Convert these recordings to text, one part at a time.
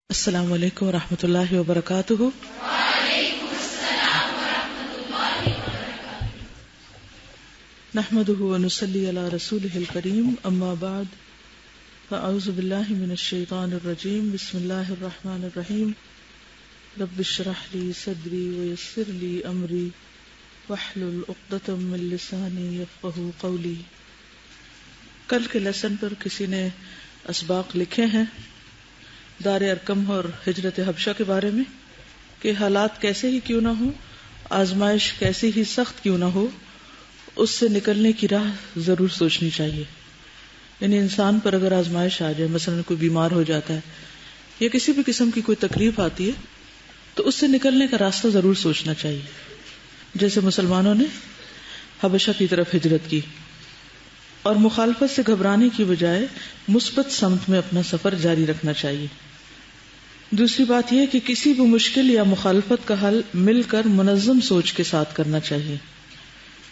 السلام علیکم ورحمۃ اللہ وبرکاتہ۔ وعلیکم السلام ورحمۃ اللہ وبرکاتہ۔ نحمده ونصلی علی رسولہ الکریم، اما بعد فاعوذ باللہ من الشیطان الرجیم، بسم اللہ الرحمن الرحیم۔ رب اشرح لی صدری ویسر لی امری واحلل عقدۃ من لسانی یفقہوا قولی۔ کل کے لیسن پر کسی نے اسباق لکھے ہیں دار ارقم اور ہجرت حبشہ کے بارے میں کہ حالات کیسے ہی کیوں نہ ہو، آزمائش کیسی ہی سخت کیوں نہ ہو، اس سے نکلنے کی راہ ضرور سوچنی چاہیے۔ یعنی انسان پر اگر آزمائش آ جائے، مثلا کوئی بیمار ہو جاتا ہے یا کسی بھی قسم کی کوئی تکلیف آتی ہے، تو اس سے نکلنے کا راستہ ضرور سوچنا چاہیے۔ جیسے مسلمانوں نے حبشہ کی طرف ہجرت کی، اور مخالفت سے گھبرانے کی بجائے مثبت سمت میں اپنا سفر جاری رکھنا چاہیے۔ دوسری بات یہ کہ کسی بھی مشکل یا مخالفت کا حل مل کر منظم سوچ کے ساتھ کرنا چاہیے۔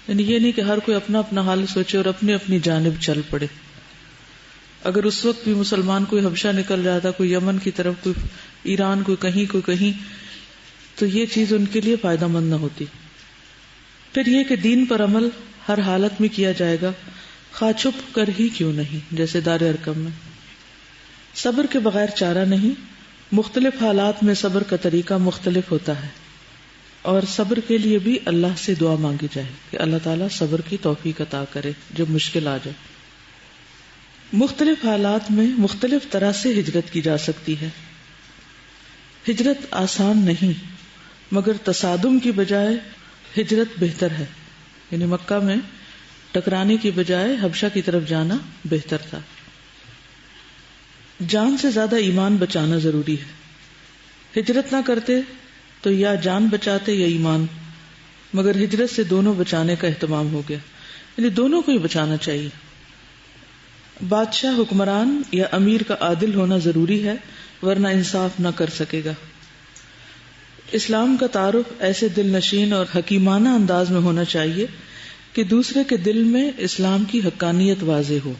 یعنی یہ نہیں کہ ہر کوئی اپنا اپنا حل سوچے اور اپنی اپنی جانب چل پڑے۔ اگر اس وقت بھی مسلمان کوئی حبشہ نکل جاتا، کوئی یمن کی طرف، کوئی ایران، کوئی کہیں، تو یہ چیز ان کے لیے فائدہ مند نہ ہوتی۔ پھر یہ کہ دین پر عمل ہر حالت میں کیا جائے گا، خواہ چھپ کر ہی کیوں نہیں، جیسے دار ارقم میں۔ صبر کے بغیر چارہ نہیں، مختلف حالات میں صبر کا طریقہ مختلف ہوتا ہے، اور صبر کے لیے بھی اللہ سے دعا مانگی جائے کہ اللہ تعالیٰ صبر کی توفیق عطا کرے جب مشکل آ جائے۔ مختلف حالات میں مختلف طرح سے ہجرت کی جا سکتی ہے۔ ہجرت آسان نہیں، مگر تصادم کی بجائے ہجرت بہتر ہے۔ یعنی مکہ میں ٹکرانے کی بجائے حبشہ کی طرف جانا بہتر تھا۔ جان سے زیادہ ایمان بچانا ضروری ہے۔ ہجرت نہ کرتے تو یا جان بچاتے یا ایمان، مگر ہجرت سے دونوں بچانے کا اہتمام ہو گیا، یعنی دونوں کو ہی بچانا چاہیے۔ بادشاہ، حکمران یا امیر کا عادل ہونا ضروری ہے، ورنہ انصاف نہ کر سکے گا۔ اسلام کا تعارف ایسے دل نشین اور حکیمانہ انداز میں ہونا چاہیے کہ دوسرے کے دل میں اسلام کی حقانیت واضح ہو،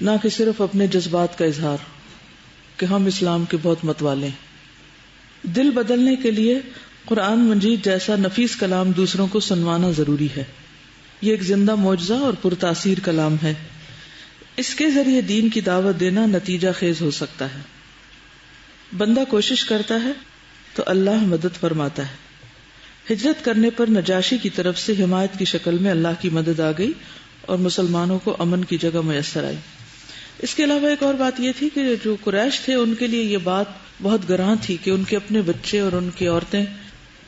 نہ کہ صرف اپنے جذبات کا اظہار کہ ہم اسلام کے بہت متوالے ہیں۔ دل بدلنے کے لیے قرآن مجید جیسا نفیس کلام دوسروں کو سنوانا ضروری ہے۔ یہ ایک زندہ معجزہ اور پرتاثیر کلام ہے۔ اس کے ذریعے دین کی دعوت دینا نتیجہ خیز ہو سکتا ہے۔ بندہ کوشش کرتا ہے تو اللہ مدد فرماتا ہے۔ ہجرت کرنے پر نجاشی کی طرف سے حمایت کی شکل میں اللہ کی مدد آ گئی اور مسلمانوں کو امن کی جگہ میسر آئی۔ اس کے علاوہ ایک اور بات یہ تھی کہ جو قریش تھے ان کے لیے یہ بات بہت گراں تھی کہ ان کے اپنے بچے اور ان کی عورتیں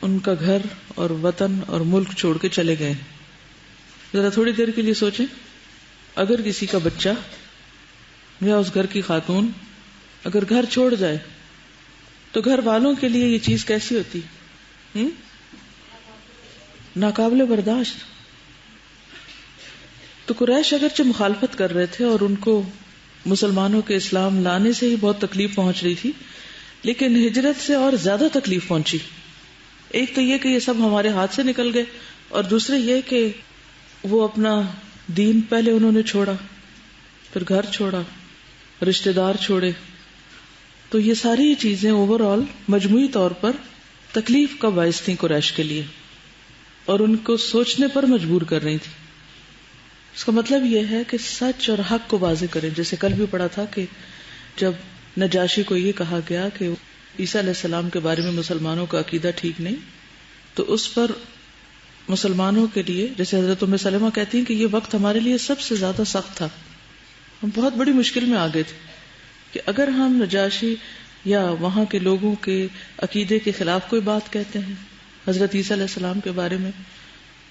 ان کا گھر اور وطن اور ملک چھوڑ کے چلے گئے ہیں۔ ذرا تھوڑی دیر کے لیے سوچیں، اگر کسی کا بچہ یا اس گھر کی خاتون اگر گھر چھوڑ جائے تو گھر والوں کے لیے یہ چیز کیسی ہوتی؟ ناقابل برداشت۔ تو قریش اگرچہ مخالفت کر رہے تھے اور ان کو مسلمانوں کے اسلام لانے سے ہی بہت تکلیف پہنچ رہی تھی، لیکن ہجرت سے اور زیادہ تکلیف پہنچی۔ ایک تو یہ کہ یہ سب ہمارے ہاتھ سے نکل گئے، اور دوسرے یہ کہ وہ اپنا دین پہلے انہوں نے چھوڑا، پھر گھر چھوڑا، رشتہ دار چھوڑے۔ تو یہ ساری چیزیں اوور آل مجموعی طور پر تکلیف کا باعث تھیں قریش کے لیے، اور ان کو سوچنے پر مجبور کر رہی تھی۔ اس کا مطلب یہ ہے کہ سچ اور حق کو واضح کریں۔ جیسے کل بھی پڑھا تھا کہ جب نجاشی کو یہ کہا گیا کہ عیسیٰ علیہ السلام کے بارے میں مسلمانوں کا عقیدہ ٹھیک نہیں، تو اس پر مسلمانوں کے لیے، جیسے حضرت ام سلمہ کہتی ہیں کہ یہ وقت ہمارے لیے سب سے زیادہ سخت تھا، ہم بہت بڑی مشکل میں آ گئے تھے کہ اگر ہم نجاشی یا وہاں کے لوگوں کے عقیدے کے خلاف کوئی بات کہتے ہیں حضرت عیسیٰ علیہ السلام کے بارے میں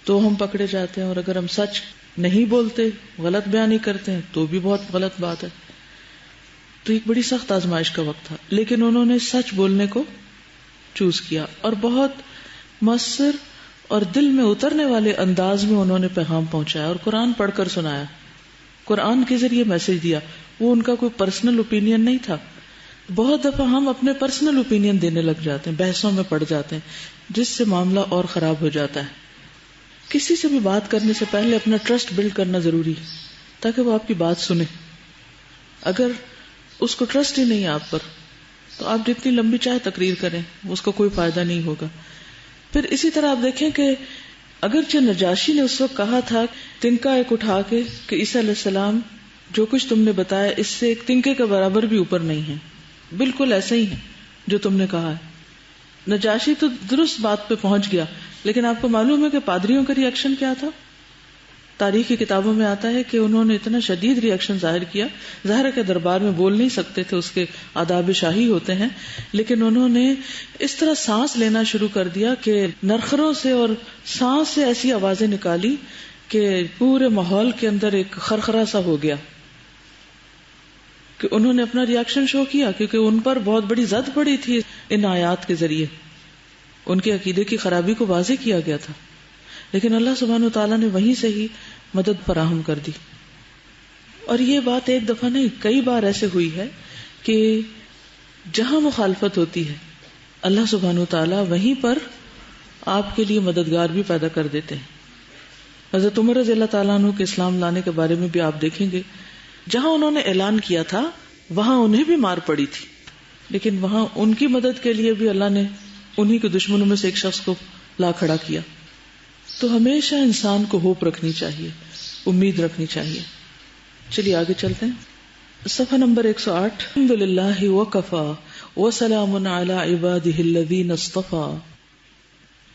تو ہم پکڑے جاتے ہیں، اور اگر ہم سچ نہیں بولتے، غلط بیانی کرتے ہیں تو بھی بہت غلط بات ہے۔ تو ایک بڑی سخت آزمائش کا وقت تھا، لیکن انہوں نے سچ بولنے کو چوز کیا، اور بہت مؤثر اور دل میں اترنے والے انداز میں انہوں نے پیغام پہنچایا اور قرآن پڑھ کر سنایا، قرآن کے ذریعے میسج دیا۔ وہ ان کا کوئی پرسنل اوپینین نہیں تھا۔ بہت دفعہ ہم اپنے پرسنل اوپینین دینے لگ جاتے ہیں، بحثوں میں پڑ جاتے ہیں، جس سے معاملہ اور خراب ہو جاتا ہے۔ کسی سے بھی بات کرنے سے پہلے اپنا ٹرسٹ بلڈ کرنا ضروری ہے تاکہ وہ آپ کی بات سنے۔ اگر اس کو ٹرسٹ ہی نہیں ہے آپ پر تو آپ جتنی لمبی چاہے تقریر کریں اس کو کوئی فائدہ نہیں ہوگا. پھر اسی طرح آپ دیکھیں کہ اگرچہ نجاشی نے اس وقت کہا تھا تنکا ایک اٹھا کے کہ عیسیٰ علیہ السلام جو کچھ تم نے بتایا اس سے ایک تنکے کے برابر بھی اوپر نہیں ہے، بالکل ایسا ہی ہے جو تم نے کہا ہے. نجاشی تو درست بات پہ پہنچ گیا، لیکن آپ کو معلوم ہے کہ پادریوں کا ری ایکشن کیا تھا؟ تاریخ کی کتابوں میں آتا ہے کہ انہوں نے اتنا شدید ری ایکشن ظاہر کیا. ظاہر کے دربار میں بول نہیں سکتے تھے، اس کے آداب شاہی ہوتے ہیں، لیکن انہوں نے اس طرح سانس لینا شروع کر دیا کہ نرخروں سے اور سانس سے ایسی آوازیں نکالی کہ پورے ماحول کے اندر ایک خرخرا سا ہو گیا. کہ انہوں نے اپنا ری ایکشن شو کیا کیونکہ ان پر بہت بڑی زد پڑی تھی ان آیات کے ذریعے، ان کے عقیدے کی خرابی کو واضح کیا گیا تھا. لیکن اللہ سبحانہ و تعالیٰ نے وہیں سے ہی مدد فراہم کر دی. اور یہ بات ایک دفعہ نہیں، کئی بار ایسے ہوئی ہے کہ جہاں مخالفت ہوتی ہے اللہ سبحانہ و تعالیٰ وہیں پر آپ کے لیے مددگار بھی پیدا کر دیتے ہیں. حضرت عمر رضی اللہ تعالیٰ عنہ کے اسلام لانے کے بارے میں بھی آپ دیکھیں گے، جہاں انہوں نے اعلان کیا تھا وہاں انہیں بھی مار پڑی تھی، لیکن وہاں ان کی مدد کے لیے بھی اللہ نے انہی کے دشمنوں میں سے ایک شخص کو لا کھڑا کیا. تو ہمیشہ انسان کو ہوپ رکھنی چاہیے، امید رکھنی چاہیے. چلیے آگے چلتے ہیں. صفحہ نمبر 108. الحمدللہ وکفا وسلام علی عبادہ الذین اصطفیٰ.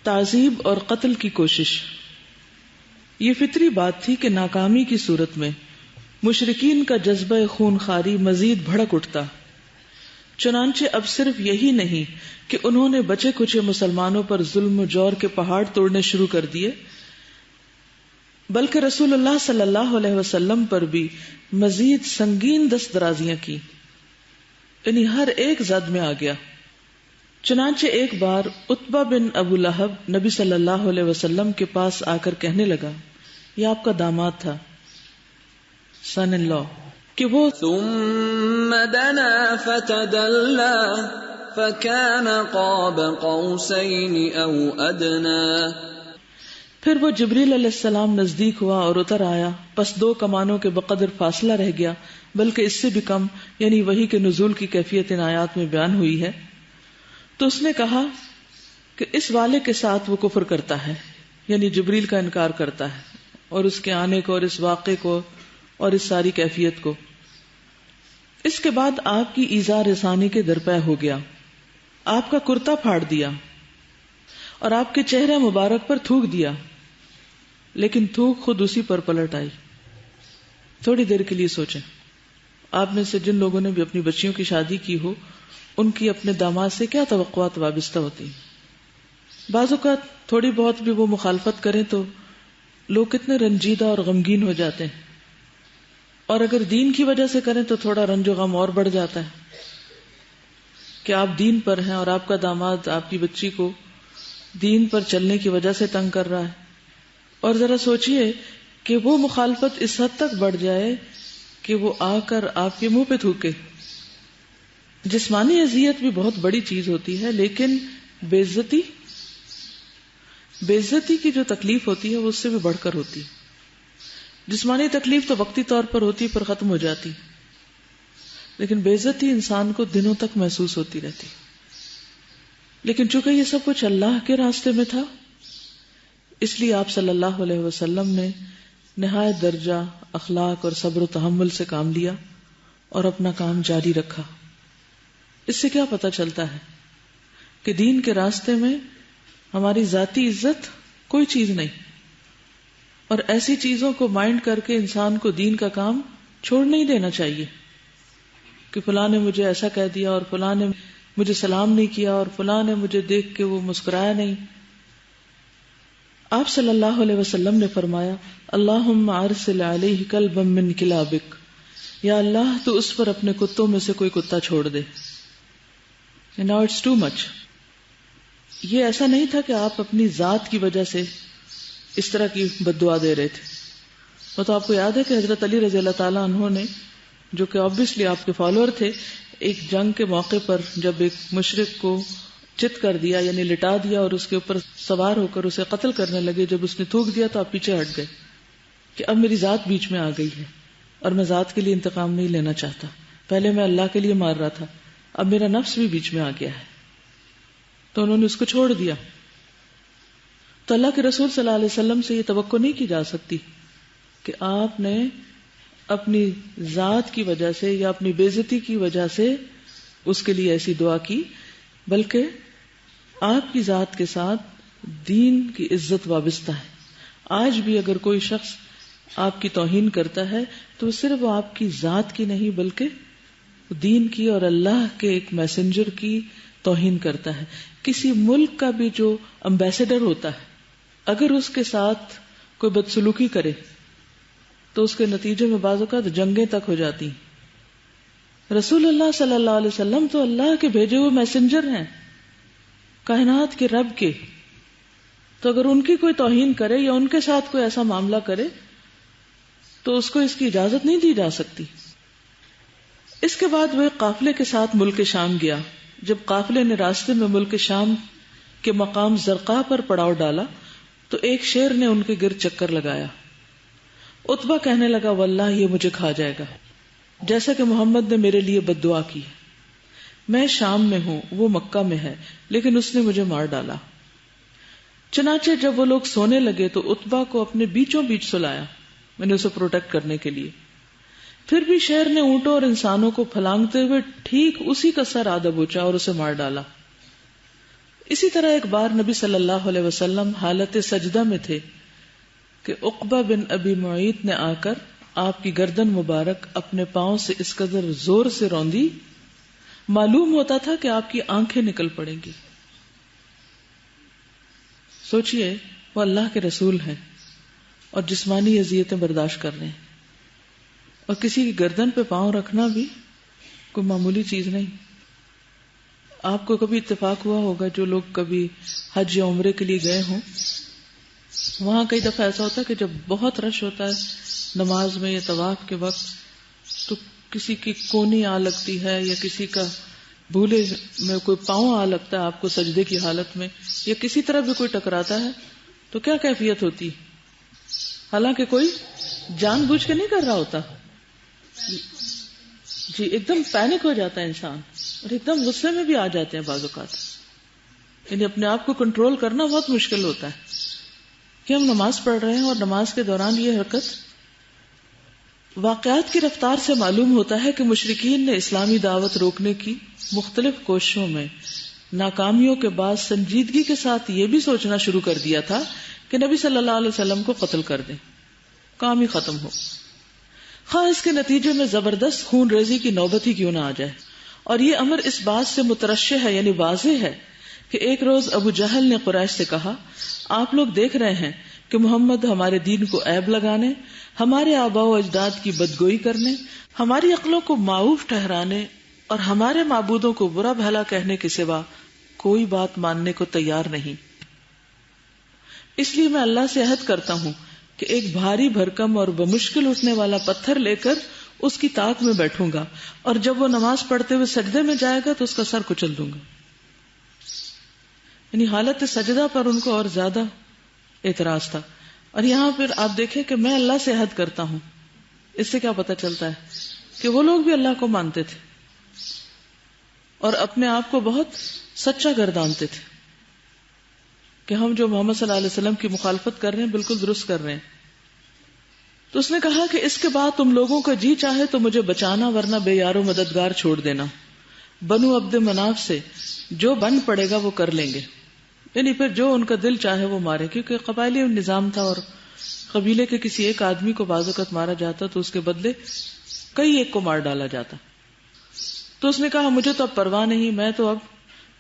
تعذیب اور قتل کی کوشش. یہ فطری بات تھی کہ ناکامی کی صورت میں مشرکین کا جذبہ خون خاری مزید بھڑک اٹھتا. چنانچہ اب صرف یہی نہیں کہ انہوں نے بچے کچے مسلمانوں پر ظلم و جور کے پہاڑ توڑنے شروع کر دیے، بلکہ رسول اللہ صلی اللہ علیہ وسلم پر بھی مزید سنگین دست درازیاں کی، یعنی ہر ایک زد میں آ گیا. چنانچہ ایک بار عتبہ بن ابو لہب نبی صلی اللہ علیہ وسلم کے پاس آ کر کہنے لگا، یہ آپ کا داماد تھا، سن ان لا، کہ وہ ثم دنا فتدلى فكان قاب قوسين او ادنى. پھر وہ جبریل علیہ السلام نزدیک ہوا اور اتر آیا، پس 2 کمانوں کے بقدر فاصلہ رہ گیا، بلکہ اس سے بھی کم، یعنی وحی کے نزول کی کیفیت ان آیات میں بیان ہوئی ہے. تو اس نے کہا کہ اس والے کے ساتھ وہ کفر کرتا ہے، یعنی جبریل کا انکار کرتا ہے، اور اس کے آنے کو اور اس واقعے کو اور اس ساری کیفیت کو. اس کے بعد آپ کی ایذا رسانی کے درپے ہو گیا، آپ کا کرتا پھاڑ دیا اور آپ کے چہرے مبارک پر تھوک دیا، لیکن تھوک خود اسی پر پلٹ آئی. تھوڑی دیر کے لیے سوچیں، آپ میں سے جن لوگوں نے بھی اپنی بچیوں کی شادی کی ہو، ان کی اپنے داماد سے کیا توقعات وابستہ ہوتی ہیں. بعض اوقات تھوڑی بہت بھی وہ مخالفت کریں تو لوگ کتنے رنجیدہ اور غمگین ہو جاتے ہیں، اور اگر دین کی وجہ سے کریں تو تھوڑا رنج و غم اور بڑھ جاتا ہے کہ آپ دین پر ہیں اور آپ کا داماد آپ کی بچی کو دین پر چلنے کی وجہ سے تنگ کر رہا ہے. اور ذرا سوچئے کہ وہ مخالفت اس حد تک بڑھ جائے کہ وہ آ کر آپ کے منہ پہ تھوکے. جسمانی اذیت بھی بہت بڑی چیز ہوتی ہے، لیکن بے عزتی کی جو تکلیف ہوتی ہے وہ اس سے بھی بڑھ کر ہوتی ہے. جسمانی تکلیف تو وقتی طور پر ہوتی پر ختم ہو جاتی، لیکن بے عزتی انسان کو دنوں تک محسوس ہوتی رہتی. لیکن چونکہ یہ سب کچھ اللہ کے راستے میں تھا، اس لیے آپ صلی اللہ علیہ وسلم نے نہایت درجہ اخلاق اور صبر و تحمل سے کام لیا اور اپنا کام جاری رکھا. اس سے کیا پتہ چلتا ہے کہ دین کے راستے میں ہماری ذاتی عزت کوئی چیز نہیں، اور ایسی چیزوں کو مائنڈ کر کے انسان کو دین کا کام چھوڑ نہیں دینا چاہیے کہ فلاں نے مجھے ایسا کہہ دیا اور فلاں نے مجھے سلام نہیں کیا اور فلاں نے مجھے دیکھ کے وہ مسکرایا نہیں. آپ صلی اللہ علیہ وسلم نے فرمایا، اللہم ارسل علیہ کلبا من کلابک، یا اللہ تو اس پر اپنے کتوں میں سے کوئی کتا چھوڑ دے. Now it's too much. یہ ایسا نہیں تھا کہ آپ اپنی ذات کی وجہ سے اس طرح کی بد دعا دے رہے تھے. وہ تو آپ کو یاد ہے کہ حضرت علی رضی اللہ تعالیٰ عنہ نے، جو کہ obviously آپ کے فالوور تھے، ایک جنگ کے موقع پر جب ایک مشرک کو چت کر دیا، یعنی لٹا دیا، اور اس کے اوپر سوار ہو کر اسے قتل کرنے لگے. جب اس نے تھوک دیا تو آپ پیچھے ہٹ گئے کہ اب میری ذات بیچ میں آ گئی ہے اور میں ذات کے لیے انتقام نہیں لینا چاہتا. پہلے میں اللہ کے لیے مار رہا تھا، اب میرا نفس بھی بیچ میں آ گیا ہے. تو انہوں نے اس کو چھوڑ دیا. تو اللہ کے رسول صلی اللہ علیہ وسلم سے یہ توقع نہیں کی جا سکتی کہ آپ نے اپنی ذات کی وجہ سے یا اپنی بے عزتی کی وجہ سے اس کے لیے ایسی دعا کی، بلکہ آپ کی ذات کے ساتھ دین کی عزت وابستہ ہے. آج بھی اگر کوئی شخص آپ کی توہین کرتا ہے تو صرف آپ کی ذات کی نہیں بلکہ دین کی اور اللہ کے ایک میسنجر کی توہین کرتا ہے. کسی ملک کا بھی جو امبیسڈر ہوتا ہے اگر اس کے ساتھ کوئی بدسلوکی کرے تو اس کے نتیجے میں بعض اوقات جنگیں تک ہو جاتی ہیں. رسول اللہ صلی اللہ علیہ وسلم تو اللہ کے بھیجے ہوئے میسنجر ہیں، کائنات کے رب کے. تو اگر ان کی کوئی توہین کرے یا ان کے ساتھ کوئی ایسا معاملہ کرے تو اس کو اس کی اجازت نہیں دی جا سکتی. اس کے بعد وہ ایک قافلے کے ساتھ ملک شام گیا. جب قافلے نے راستے میں ملک شام کے مقام زرقاء پر پڑاؤ ڈالا تو ایک شیر نے ان کے گرد چکر لگایا. عتبہ کہنے لگا واللہ یہ مجھے کھا جائے گا، جیسا کہ محمد نے میرے لیے بد دعا کی. میں شام میں ہوں، وہ مکہ میں ہے، لیکن اس نے مجھے مار ڈالا. چنانچہ جب وہ لوگ سونے لگے تو عتبہ کو اپنے بیچوں بیچ سلایا، میں نے اسے پروٹیکٹ کرنے کے لیے. پھر بھی شیر نے اونٹوں اور انسانوں کو پھلانگتے ہوئے ٹھیک اسی کا سر آدھا بوچا اور اسے مار ڈالا. اسی طرح ایک بار نبی صلی اللہ علیہ وسلم حالت سجدہ میں تھے کہ عقبہ بن ابی معیط نے آ کر آپ کی گردن مبارک اپنے پاؤں سے اس قدر زور سے روندی، معلوم ہوتا تھا کہ آپ کی آنکھیں نکل پڑیں گی. سوچئے وہ اللہ کے رسول ہیں اور جسمانی اذیتیں برداشت کر رہے ہیں، اور کسی کی گردن پہ پاؤں رکھنا بھی کوئی معمولی چیز نہیں. آپ کو کبھی اتفاق ہوا ہوگا جو لوگ کبھی حج یا عمرے کے لیے گئے ہوں، وہاں کئی دفعہ ایسا ہوتا ہے کہ جب بہت رش ہوتا ہے نماز میں یا طواف کے وقت تو کسی کی کونی آ لگتی ہے یا کسی کا بھولے میں کوئی پاؤں آ لگتا ہے آپ کو سجدے کی حالت میں، یا کسی طرح بھی کوئی ٹکراتا ہے تو کیا کیفیت ہوتی، حالانکہ کوئی جان بوجھ کے نہیں کر رہا ہوتا. جی ایک دم پینک ہو جاتا ہے انسان اور ایک دم غصے میں بھی آ جاتے ہیں بعض اوقات. یعنی اپنے آپ کو کنٹرول کرنا بہت مشکل ہوتا ہے کہ ہم نماز پڑھ رہے ہیں اور نماز کے دوران یہ حرکت. واقعات کی رفتار سے معلوم ہوتا ہے کہ مشرکین نے اسلامی دعوت روکنے کی مختلف کوششوں میں ناکامیوں کے بعد سنجیدگی کے ساتھ یہ بھی سوچنا شروع کر دیا تھا کہ نبی صلی اللہ علیہ وسلم کو قتل کر دیں، کام ہی ختم ہو، خواہ اس کے نتیجے میں زبردست خون ریزی کی نوبت ہی کیوں نہ آ جائے. اور یہ امر اس بات سے مترشح ہے، یعنی واضح ہے کہ ایک روز ابو جہل نے قریش سے کہا آپ لوگ دیکھ رہے ہیں کہ محمد ہمارے دین کو عیب لگانے، ہمارے آباء و اجداد کی بدگوئی کرنے، ہماری عقلوں کو معوف ٹھہرانے اور ہمارے معبودوں کو برا بھلا کہنے کے سوا کوئی بات ماننے کو تیار نہیں. اس لیے میں اللہ سے عہد کرتا ہوں کہ ایک بھاری بھرکم اور بمشکل اٹھنے والا پتھر لے کر اس کی طاق میں بیٹھوں گا، اور جب وہ نماز پڑھتے ہوئے سجدے میں جائے گا تو اس کا سر کچل دوں گا. یعنی حالت سجدہ پر ان کو اور زیادہ اعتراض تھا. اور یہاں پھر آپ دیکھیں کہ میں اللہ سے عہد کرتا ہوں، اس سے کیا پتہ چلتا ہے کہ وہ لوگ بھی اللہ کو مانتے تھے اور اپنے آپ کو بہت سچا گردانتے تھے کہ ہم جو محمد صلی اللہ علیہ وسلم کی مخالفت کر رہے ہیں بالکل درست کر رہے ہیں. تو اس نے کہا کہ اس کے بعد تم لوگوں کا جی چاہے تو مجھے بچانا، ورنہ بے یار و مددگار چھوڑ دینا. بنو عبد مناف سے جو بن پڑے گا وہ کر لیں گے، یعنی پھر جو ان کا دل چاہے وہ مارے، کیونکہ قبائلی نظام تھا اور قبیلے کے کسی ایک آدمی کو بعض اوقات مارا جاتا تو اس کے بدلے کئی ایک کو مار ڈالا جاتا. تو اس نے کہا مجھے تو اب پرواہ نہیں، میں تو اب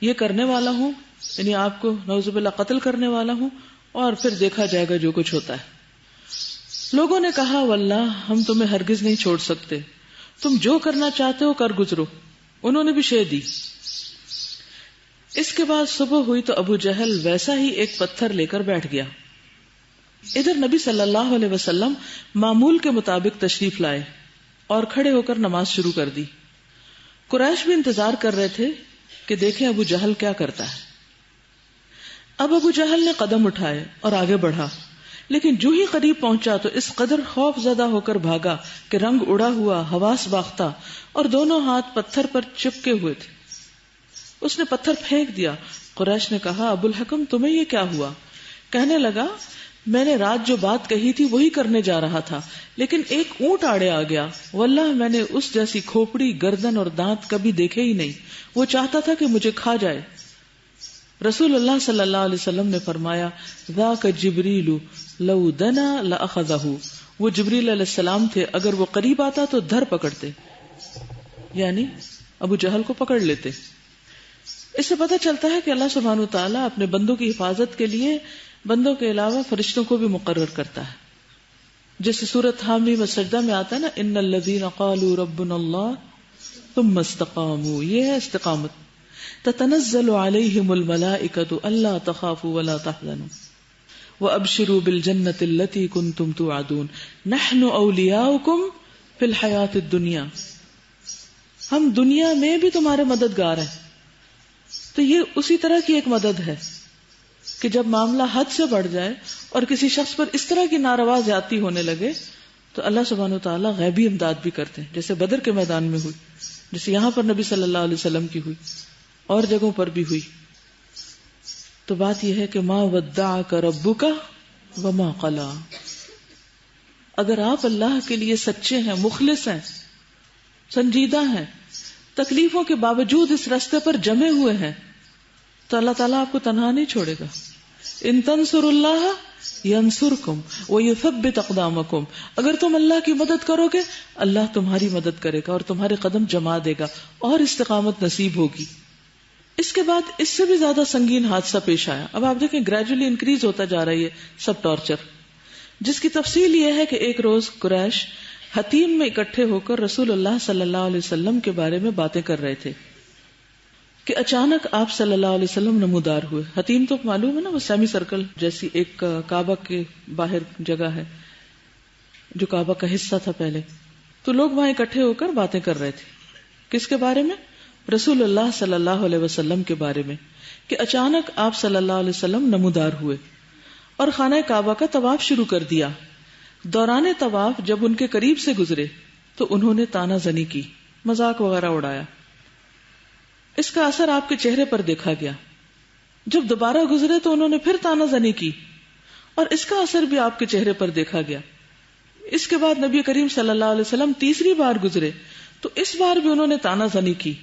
یہ کرنے والا ہوں، یعنی آپ کو نعوذ باللہ قتل کرنے والا ہوں، اور پھر دیکھا جائے گا جو کچھ ہوتا ہے. لوگوں نے کہا واللہ ہم تمہیں ہرگز نہیں چھوڑ سکتے، تم جو کرنا چاہتے ہو کر گزرو. انہوں نے بھی شے دی. اس کے بعد صبح ہوئی تو ابو جہل ویسا ہی ایک پتھر لے کر بیٹھ گیا. ادھر نبی صلی اللہ علیہ وسلم معمول کے مطابق تشریف لائے اور کھڑے ہو کر نماز شروع کر دی. قریش بھی انتظار کر رہے تھے کہ دیکھیں ابو جہل کیا کرتا ہے. اب ابو جہل نے قدم اٹھائے اور آگے بڑھا، لیکن جو ہی قریب پہنچا تو اس قدر خوف زدہ ہو کر بھاگا کہ رنگ اڑا ہوا، حواس باختہ، اور دونوں ہاتھ پتھر پر چپکے ہوئے تھے. اس نے پتھر پھینک دیا. قریش نے کہا ابو الحکم تمہیں یہ کیا ہوا؟ کہنے لگا میں نے رات جو بات کہی تھی وہی کرنے جا رہا تھا، لیکن ایک اونٹ آڑے آ گیا. واللہ میں نے اس جیسی کھوپڑی، گردن اور دانت کبھی دیکھے ہی نہیں. وہ چاہتا تھا کہ مجھے کھا جائے. رسول اللہ صلی اللہ علیہ وسلم نے فرمایا ذاک جبریل لو دنا لاخذہ. وہ جبریل علیہ السلام تھے، اگر وہ قریب آتا تو دھر پکڑتے، یعنی ابو جہل کو پکڑ لیتے. اس سے پتہ چلتا ہے کہ اللہ سبحانہ وتعالیٰ اپنے بندوں کی حفاظت کے لیے بندوں کے علاوہ فرشتوں کو بھی مقرر کرتا ہے. جیسے سورۃ حامی و سجدہ میں آتا ہے نا ان الذین قالوا ربنا اللہ ثم استقاموا، یہ ہے استقامت. تتنزل علیہم الملائکۃ الا تخافوا ولا تحزنوا وابشروا بالجنۃ التي کنتم توعدون نحن اولیاؤکم فی الحیاۃ الدنیا. ہم دنیا میں بھی تمہارے مددگار ہیں. تو یہ اسی طرح کی ایک مدد ہے کہ جب معاملہ حد سے بڑھ جائے اور کسی شخص پر اس طرح کی ناروا زیادتی ہونے لگے تو اللہ سبحانہ وتعالیٰ غیبی امداد بھی کرتے ہیں، جیسے بدر کے میدان میں ہوئی، جیسے یہاں پر نبی صلی اللہ علیہ وسلم کی ہوئی، اور جگہوں پر بھی ہوئی. تو بات یہ ہے کہ ما ودعک ربک وما قلی. اگر آپ اللہ کے لیے سچے ہیں، مخلص ہیں، سنجیدہ ہیں، تکلیفوں کے باوجود اس راستے پر جمے ہوئے ہیں، تو اللہ تعالیٰ آپ کو تنہا نہیں چھوڑے گا. ان تنصروا اللہ ینصرکم ویثبت اقدامکم. اگر تم اللہ کی مدد کرو گے اللہ تمہاری مدد کرے گا اور تمہارے قدم جما دے گا اور استقامت نصیب ہوگی. اس کے بعد اس سے بھی زیادہ سنگین حادثہ پیش آیا. اب آپ دیکھیں گریجولی انکریز ہوتا جا رہی ہے سب ٹارچر، جس کی تفصیل یہ ہے کہ ایک روز قریش حتیم میں اکٹھے ہو کر رسول اللہ صلی اللہ علیہ وسلم کے بارے میں باتیں کر رہے تھے کہ اچانک آپ صلی اللہ علیہ وسلم نمودار ہوئے. حتیم تو معلوم ہے نا، وہ سیمی سرکل جیسی ایک کعبہ کے باہر جگہ ہے جو کعبہ کا حصہ تھا پہلے. تو لوگ وہاں اکٹھے ہو کر باتیں کر رہے تھے. کس کے بارے میں؟ رسول اللہ صلی اللہ علیہ وسلم کے بارے میں، کہ اچانک آپ صلی اللہ علیہ وسلم نمودار ہوئے اور خانہ کعبہ کا طواف شروع کر دیا. دوران طواف جب ان کے قریب سے گزرے تو انہوں نے طعنہ زنی کی، مذاق وغیرہ اڑایا. اس کا اثر آپ کے چہرے پر دیکھا گیا. جب دوبارہ گزرے تو انہوں نے پھر طعنہ زنی کی اور اس کا اثر بھی آپ کے چہرے پر دیکھا گیا. اس کے بعد نبی کریم صلی اللہ علیہ وسلم تیسری بار گزرے تو اس بار بھی انہوں نے طعنہ زنی کی.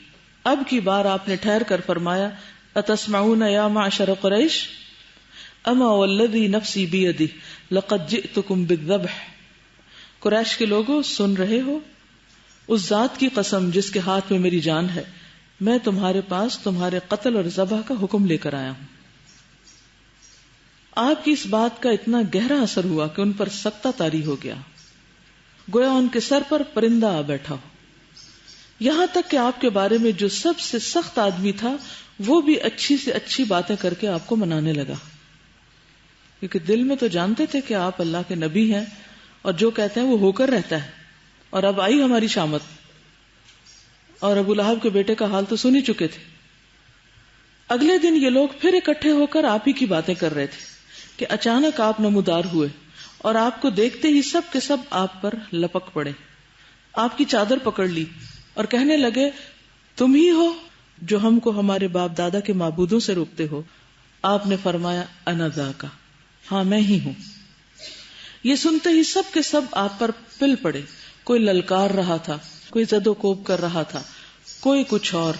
اب کی بار آپ نے ٹھہر کر فرمایا اتسمعون یا معشر قریش اما والذی نفسی بیدہ لقد جئتکم بالذبح. قریش کے لوگوں سن رہے ہو؟ اس ذات کی قسم جس کے ہاتھ میں میری جان ہے، میں تمہارے پاس تمہارے قتل اور ذبح کا حکم لے کر آیا ہوں. آپ کی اس بات کا اتنا گہرا اثر ہوا کہ ان پر سکتہ طاری ہو گیا، گویا ان کے سر پر پرندہ آ بیٹھا ہو. یہاں تک کہ آپ کے بارے میں جو سب سے سخت آدمی تھا وہ بھی اچھی سے اچھی باتیں کر کے آپ کو منانے لگا، کیونکہ دل میں تو جانتے تھے کہ آپ اللہ کے نبی ہیں اور جو کہتے ہیں وہ ہو کر رہتا ہے. اور اب آئی ہماری شامت. اور ابو لہب کے بیٹے کا حال تو سن ہی چکے تھے. اگلے دن یہ لوگ پھر اکٹھے ہو کر آپ ہی کی باتیں کر رہے تھے کہ اچانک آپ نمودار ہوئے اور آپ کو دیکھتے ہی سب کے سب آپ پر لپک پڑے، آپ کی چادر پکڑ لی اور کہنے لگے تم ہی ہو جو ہم کو ہمارے باپ دادا کے معبودوں سے روکتے ہو. آپ نے فرمایا انا ذاک، ہاں میں ہی ہوں. یہ سنتے ہی سب کے سب آپ پر پل پڑے. کوئی للکار رہا تھا، کوئی زد و کوب کر رہا تھا، کوئی کچھ اور.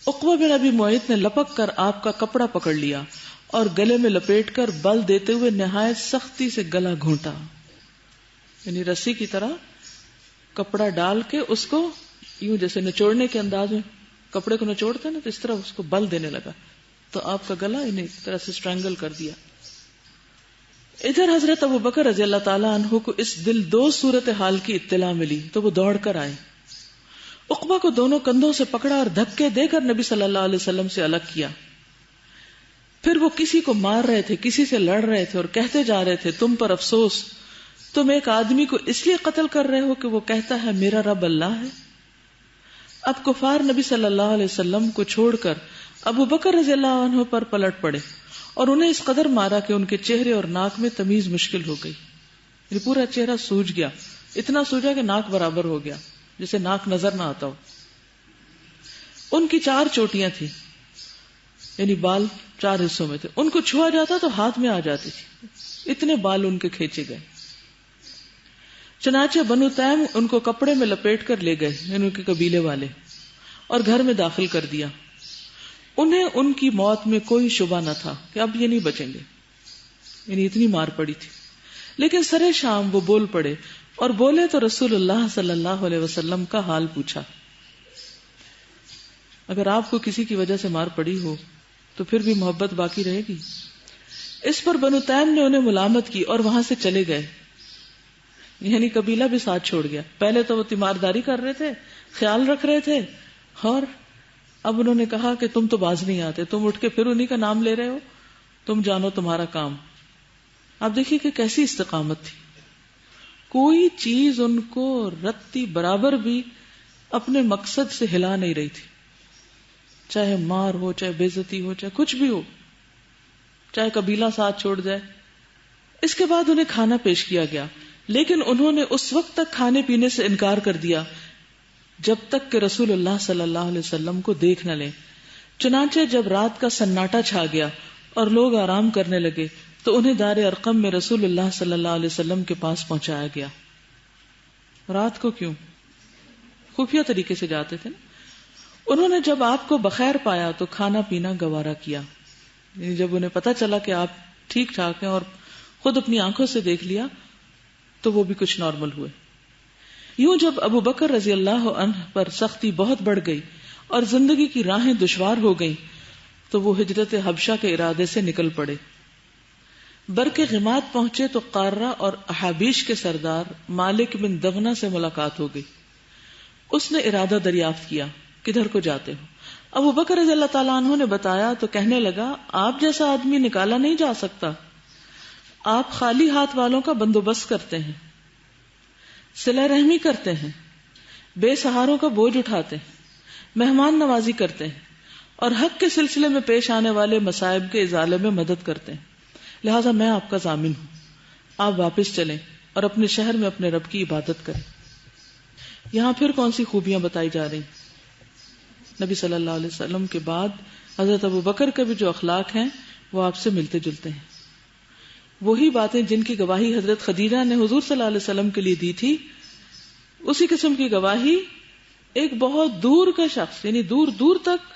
عقبہ بن ابی معیط نے لپک کر آپ کا کپڑا پکڑ لیا اور گلے میں لپیٹ کر بل دیتے ہوئے نہایت سختی سے گلا گھونٹا، یعنی رسی کی طرح کپڑا ڈال کے اس کو یوں جیسے نچوڑنے کے انداز میں کپڑے کو نچوڑتے ہیں نا، تو اس طرح اس کو بل دینے لگا تو آپ کا گلا انہیں ایک طرح سے اسٹرینگل کر دیا. ادھر حضرت ابو بکر رضی اللہ تعالیٰ عنہ کو اس دل دو صورتحال کی اطلاع ملی تو وہ دوڑ کر آئے. عقبہ کو دونوں کندھوں سے پکڑا اور دھکے دے کر نبی صلی اللہ علیہ وسلم سے الگ کیا. پھر وہ کسی کو مار رہے تھے، کسی سے لڑ رہے تھے اور کہتے جا رہے تھے تم پر افسوس، تم ایک آدمی کو اس لیے قتل کر رہے ہو کہ وہ کہتا ہے میرا رب اللہ ہے. اب کفار نبی صلی اللہ علیہ وسلم کو چھوڑ کر ابو بکر رضی اللہ عنہ پر پلٹ پڑے اور انہیں اس قدر مارا کہ ان کے چہرے اور ناک میں تمیز مشکل ہو گئی. یہ پورا چہرہ سوج گیا، اتنا سوجا کہ ناک برابر ہو گیا، جسے ناک نظر نہ آتا ہو. ان کی 4 چوٹیاں تھیں، یعنی بال 4 حصوں میں تھے، ان کو چھوا جاتا تو ہاتھ میں آ جاتی تھی، اتنے بال ان کے کھینچے گئے. چنانچہ بنو تیم ان کو کپڑے میں لپیٹ کر لے گئے، یعنی ان کے قبیلے والے، اور گھر میں داخل کر دیا. انہیں ان کی موت میں کوئی شبہ نہ تھا کہ اب یہ نہیں بچیں گے، یعنی اتنی مار پڑی تھی. لیکن سرے شام وہ بول پڑے، اور بولے تو رسول اللہ صلی اللہ علیہ وسلم کا حال پوچھا. اگر آپ کو کسی کی وجہ سے مار پڑی ہو تو پھر بھی محبت باقی رہے گی. اس پر بنو تیم نے انہیں ملامت کی اور وہاں سے چلے گئے، یعنی قبیلہ بھی ساتھ چھوڑ گیا. پہلے تو وہ تیمارداری کر رہے تھے، خیال رکھ رہے تھے، اور اب انہوں نے کہا کہ تم تو باز نہیں آتے، تم اٹھ کے پھر انہی کا نام لے رہے ہو، تم جانو تمہارا کام. آپ دیکھیے کہ کیسی استقامت تھی، کوئی چیز ان کو رتی برابر بھی اپنے مقصد سے ہلا نہیں رہی تھی، چاہے مار ہو، چاہے بے عزتی ہو، چاہے کچھ بھی ہو، چاہے قبیلہ ساتھ چھوڑ جائے. اس کے بعد انہیں کھانا پیش کیا گیا، لیکن انہوں نے اس وقت تک کھانے پینے سے انکار کر دیا جب تک کہ رسول اللہ صلی اللہ علیہ وسلم کو دیکھ نہ لیں. چنانچہ جب رات کا سناٹا چھا گیا اور لوگ آرام کرنے لگے تو انہیں دار ارقم میں رسول اللہ صلی اللہ علیہ وسلم کے پاس پہنچایا گیا. رات کو کیوں؟ خفیہ طریقے سے جاتے تھے نا. انہوں نے جب آپ کو بخیر پایا تو کھانا پینا گوارا کیا، یعنی جب انہیں پتا چلا کہ آپ ٹھیک ٹھاک ہیں اور خود اپنی آنکھوں سے دیکھ لیا تو وہ بھی کچھ نارمل ہوئے. یوں جب ابو بکر رضی اللہ عنہ پر سختی بہت بڑھ گئی اور زندگی کی راہیں دشوار ہو گئیں تو وہ ہجرت حبشہ کے ارادے سے نکل پڑے. برق غماد پہنچے تو قارہ اور احابیش کے سردار مالک بن دغنہ سے ملاقات ہو گئی. اس نے ارادہ دریافت کیا، کدھر کو جاتے ہو؟ ابو بکر رضی اللہ تعالیٰ عنہ نے بتایا تو کہنے لگا، آپ جیسا آدمی نکالا نہیں جا سکتا. آپ خالی ہاتھ والوں کا بندوبست کرتے ہیں، صلہ رحمی کرتے ہیں، بے سہاروں کا بوجھ اٹھاتے ہیں، مہمان نوازی کرتے ہیں، اور حق کے سلسلے میں پیش آنے والے مصائب کے ازالے میں مدد کرتے ہیں. لہذا میں آپ کا ضامن ہوں، آپ واپس چلیں اور اپنے شہر میں اپنے رب کی عبادت کریں. یہاں پھر کون سی خوبیاں بتائی جا رہی؟ نبی صلی اللہ علیہ وسلم کے بعد حضرت ابو بکر کے بھی جو اخلاق ہیں وہ آپ سے ملتے جلتے ہیں. وہی باتیں جن کی گواہی حضرت خدیجہ نے حضور صلی اللہ علیہ وسلم کے لیے دی تھی، اسی قسم کی گواہی ایک بہت دور کا شخص، یعنی دور دور تک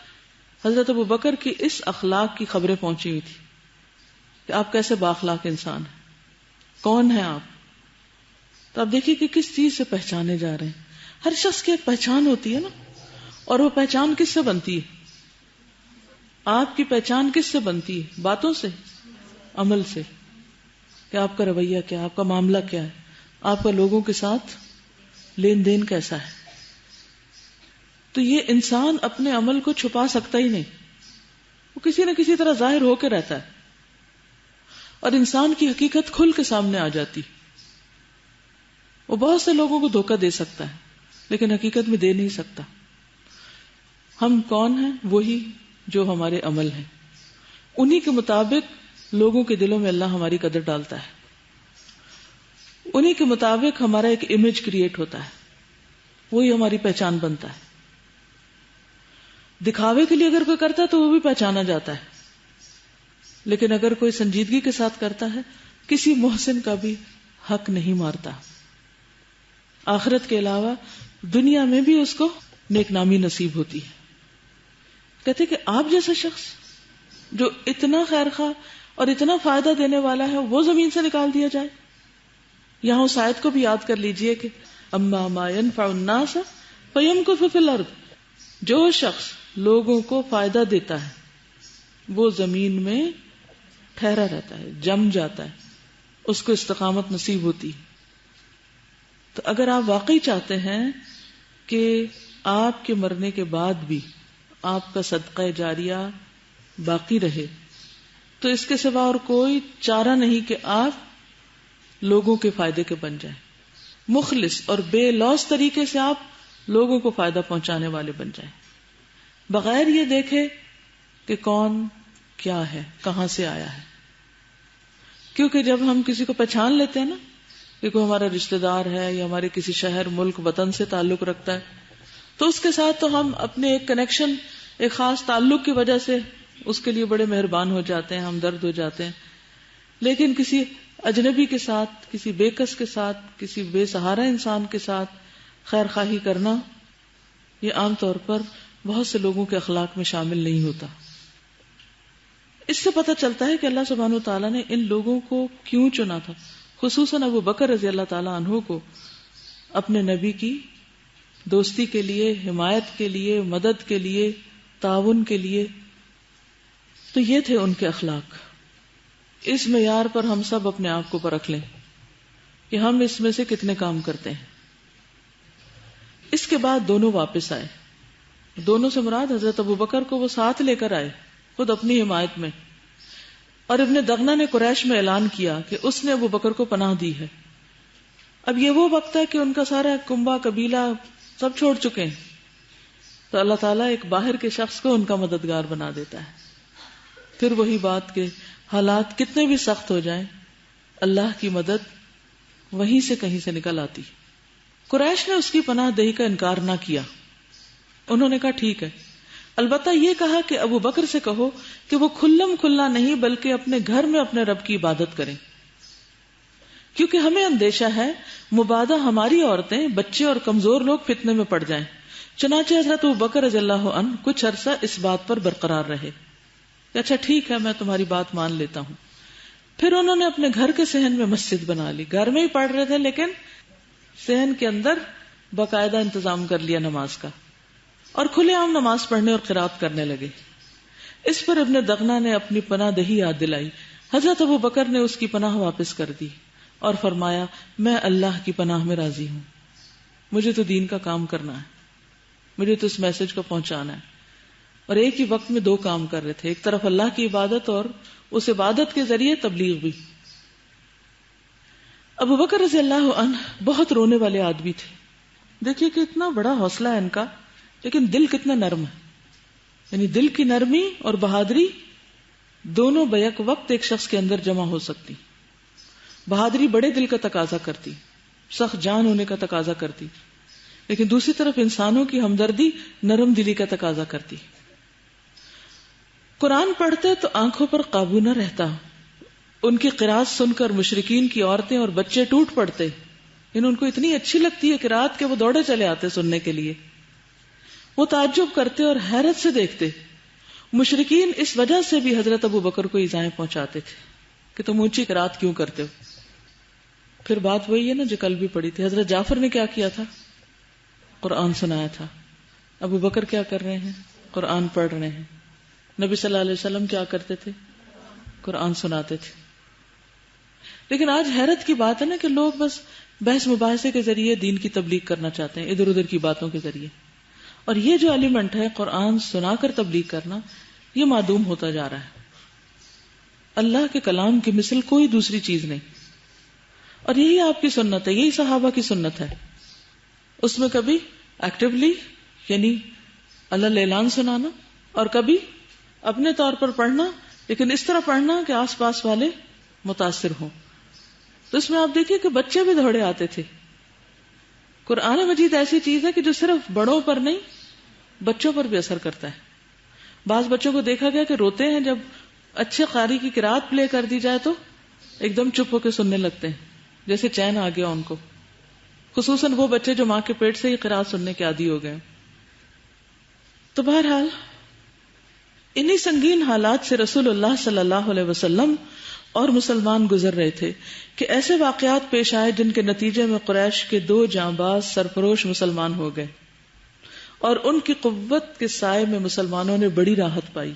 حضرت ابو بکر کی اس اخلاق کی خبریں پہنچی ہوئی تھی کہ آپ کیسے بااخلاق انسان ہیں، کون ہیں آپ. تو آپ دیکھیے کہ کس چیز سے پہچانے جا رہے ہیں. ہر شخص کی ایک پہچان ہوتی ہے نا، اور وہ پہچان کس سے بنتی ہے؟ آپ کی پہچان کس سے بنتی ہے؟ باتوں سے، عمل سے، کہ آپ کا رویہ کیا ہے، آپ کا معاملہ کیا ہے، آپ کا لوگوں کے ساتھ لین دین کیسا ہے. تو یہ انسان اپنے عمل کو چھپا سکتا ہی نہیں، وہ کسی نہ کسی طرح ظاہر ہو کے رہتا ہے، اور انسان کی حقیقت کھل کے سامنے آ جاتی. وہ بہت سے لوگوں کو دھوکہ دے سکتا ہے لیکن حقیقت میں دے نہیں سکتا. ہم کون ہیں؟ وہی جو ہمارے عمل ہیں، انہی کے مطابق لوگوں کے دلوں میں اللہ ہماری قدر ڈالتا ہے، انہی کے مطابق ہمارا ایک امیج کریٹ ہوتا ہے، وہی ہماری پہچان بنتا ہے. دکھاوے کے لیے اگر کوئی کرتا ہے تو وہ بھی پہچانا جاتا ہے، لیکن اگر کوئی سنجیدگی کے ساتھ کرتا ہے، کسی محسن کا بھی حق نہیں مارتا. آخرت کے علاوہ دنیا میں بھی اس کو نیک نامی نصیب ہوتی ہے. کہتے کہ آپ جیسا شخص جو اتنا خیر خواہ اور اتنا فائدہ دینے والا ہے وہ زمین سے نکال دیا جائے. یہاں اس آیت کو بھی یاد کر لیجئے کہ اما ما ينفع الناس فيمكث في الارض، جو شخص لوگوں کو فائدہ دیتا ہے وہ زمین میں ٹھہرا رہتا ہے، جم جاتا ہے، اس کو استقامت نصیب ہوتی. تو اگر آپ واقعی چاہتے ہیں کہ آپ کے مرنے کے بعد بھی آپ کا صدقہ جاریہ باقی رہے تو اس کے سوا اور کوئی چارہ نہیں کہ آپ لوگوں کے فائدے کے بن جائیں، مخلص اور بے لوث طریقے سے آپ لوگوں کو فائدہ پہنچانے والے بن جائیں، بغیر یہ دیکھے کہ کون کیا ہے، کہاں سے آیا ہے. کیونکہ جب ہم کسی کو پہچان لیتے ہیں نا کہ کوئی ہمارا رشتہ دار ہے یا ہمارے کسی شہر، ملک، وطن سے تعلق رکھتا ہے تو اس کے ساتھ تو ہم اپنے ایک کنیکشن، ایک خاص تعلق کی وجہ سے اس کے لیے بڑے مہربان ہو جاتے ہیں، ہمدرد ہو جاتے ہیں. لیکن کسی اجنبی کے ساتھ، کسی بے کس کے ساتھ، کسی بے سہارا انسان کے ساتھ خیر خواہی کرنا، یہ عام طور پر بہت سے لوگوں کے اخلاق میں شامل نہیں ہوتا. اس سے پتہ چلتا ہے کہ اللہ سبحانہ وتعالیٰ نے ان لوگوں کو کیوں چنا تھا، خصوصاً ابو بکر رضی اللہ تعالیٰ عنہ کو اپنے نبی کی دوستی کے لیے، حمایت کے لیے، مدد کے لیے، تعاون کے لیے. تو یہ تھے ان کے اخلاق. اس معیار پر ہم سب اپنے آپ کو پرکھ لیں کہ ہم اس میں سے کتنے کام کرتے ہیں. اس کے بعد دونوں واپس آئے. دونوں سے مراد حضرت ابو بکر کو وہ ساتھ لے کر آئے خود اپنی حمایت میں، اور ابن دغنہ نے قریش میں اعلان کیا کہ اس نے ابو بکر کو پناہ دی ہے. اب یہ وہ وقت ہے کہ ان کا سارا کنبہ قبیلہ سب چھوڑ چکے ہیں، تو اللہ تعالیٰ ایک باہر کے شخص کو ان کا مددگار بنا دیتا ہے. پھر وہی بات کہ حالات کتنے بھی سخت ہو جائیں، اللہ کی مدد وہیں سے کہیں سے نکل آتی. قریش نے اس کی پناہ دہی کا انکار نہ کیا. انہوں نے کہا ٹھیک ہے، البتہ یہ کہا کہ ابو بکر سے کہو کہ وہ کھلم کھلا نہیں بلکہ اپنے گھر میں اپنے رب کی عبادت کریں، کیونکہ ہمیں اندیشہ ہے مبادا ہماری عورتیں، بچے اور کمزور لوگ فتنے میں پڑ جائیں. چنانچہ حضرت ابو بکر رضی اللہ عنہ کچھ عرصہ اس بات پر برقرار رہے کہ اچھا ٹھیک ہے، میں تمہاری بات مان لیتا ہوں. پھر انہوں نے اپنے گھر کے صحن میں مسجد بنا لی. گھر میں ہی پڑھ رہے تھے لیکن صحن کے اندر باقاعدہ انتظام کر لیا نماز کا، اور کھلے عام نماز پڑھنے اور قرات کرنے لگے. اس پر ابن دغنہ نے اپنی پناہ دہی یاد دلائی. حضرت ابو بکر نے اس کی پناہ واپس کر دی اور فرمایا میں اللہ کی پناہ میں راضی ہوں، مجھے تو دین کا کام کرنا ہے، مجھے تو اس میسج کو پہنچانا ہے. اور ایک ہی وقت میں دو کام کر رہے تھے، ایک طرف اللہ کی عبادت اور اس عبادت کے ذریعے تبلیغ بھی. ابو بکر رضی اللہ عنہ بہت رونے والے آدمی تھے. دیکھیے کہ اتنا بڑا حوصلہ ہے ان کا، لیکن دل کتنا نرم ہے. یعنی دل کی نرمی اور بہادری دونوں بیک وقت ایک شخص کے اندر جمع ہو سکتی. بہادری بڑے دل کا تقاضا کرتی، سخت جان ہونے کا تقاضا کرتی، لیکن دوسری طرف انسانوں کی ہمدردی نرم دلی کا تقاضا کرتی. قرآن پڑھتے تو آنکھوں پر قابو نہ رہتا. ان کی قرات سن کر مشرکین کی عورتیں اور بچے ٹوٹ پڑتے. ان کو اتنی اچھی لگتی ہے قرات کہ وہ دوڑے چلے آتے سننے کے لیے. وہ تعجب کرتے اور حیرت سے دیکھتے. مشرکین اس وجہ سے بھی حضرت ابو بکر کو ایذائیں پہنچاتے تھے کہ تم اونچی قرات کیوں کرتے ہو. پھر بات وہی ہے نا جو کل بھی پڑھی تھی. حضرت جعفر نے کیا کیا تھا؟ قرآن سنایا تھا. ابو بکر کیا کر رہے ہیں؟ قرآن پڑھ رہے ہیں. نبی صلی اللہ علیہ وسلم کیا کرتے تھے؟ قرآن سناتے تھے. لیکن آج حیرت کی بات ہے نا کہ لوگ بس بحث مباحثے کے ذریعے دین کی تبلیغ کرنا چاہتے ہیں، ادھر ادھر کی باتوں کے ذریعے. اور یہ جو ایلیمنٹ ہے قرآن سنا کر تبلیغ کرنا، یہ معدوم ہوتا جا رہا ہے. اللہ کے کلام کی مثل کوئی دوسری چیز نہیں. اور یہی آپ کی سنت ہے، یہی صحابہ کی سنت ہے. اس میں کبھی ایکٹیولی یعنی اللہ اعلان سنانا، اور کبھی اپنے طور پر پڑھنا، لیکن اس طرح پڑھنا کہ آس پاس والے متاثر ہوں. تو اس میں آپ دیکھیے کہ بچے بھی دوڑے آتے تھے. قرآن مجید ایسی چیز ہے کہ جو صرف بڑوں پر نہیں بچوں پر بھی اثر کرتا ہے. بعض بچوں کو دیکھا گیا کہ روتے ہیں جب اچھے قاری کی قرات پلے کر دی جائے تو ایک دم چپ ہو کے سننے لگتے ہیں، جیسے چین آ گیا ان کو. خصوصاً وہ بچے جو ماں کے پیٹ سے ہی قرات سننے کے عادی ہو گئے. تو بہرحال انہی سنگین حالات سے رسول اللہ صلی اللہ علیہ وسلم اور مسلمان گزر رہے تھے کہ ایسے واقعات پیش آئے جن کے نتیجے میں قریش کے 2 جانباز سرفروش مسلمان ہو گئے، اور ان کی قوت کے سائے میں مسلمانوں نے بڑی راحت پائی.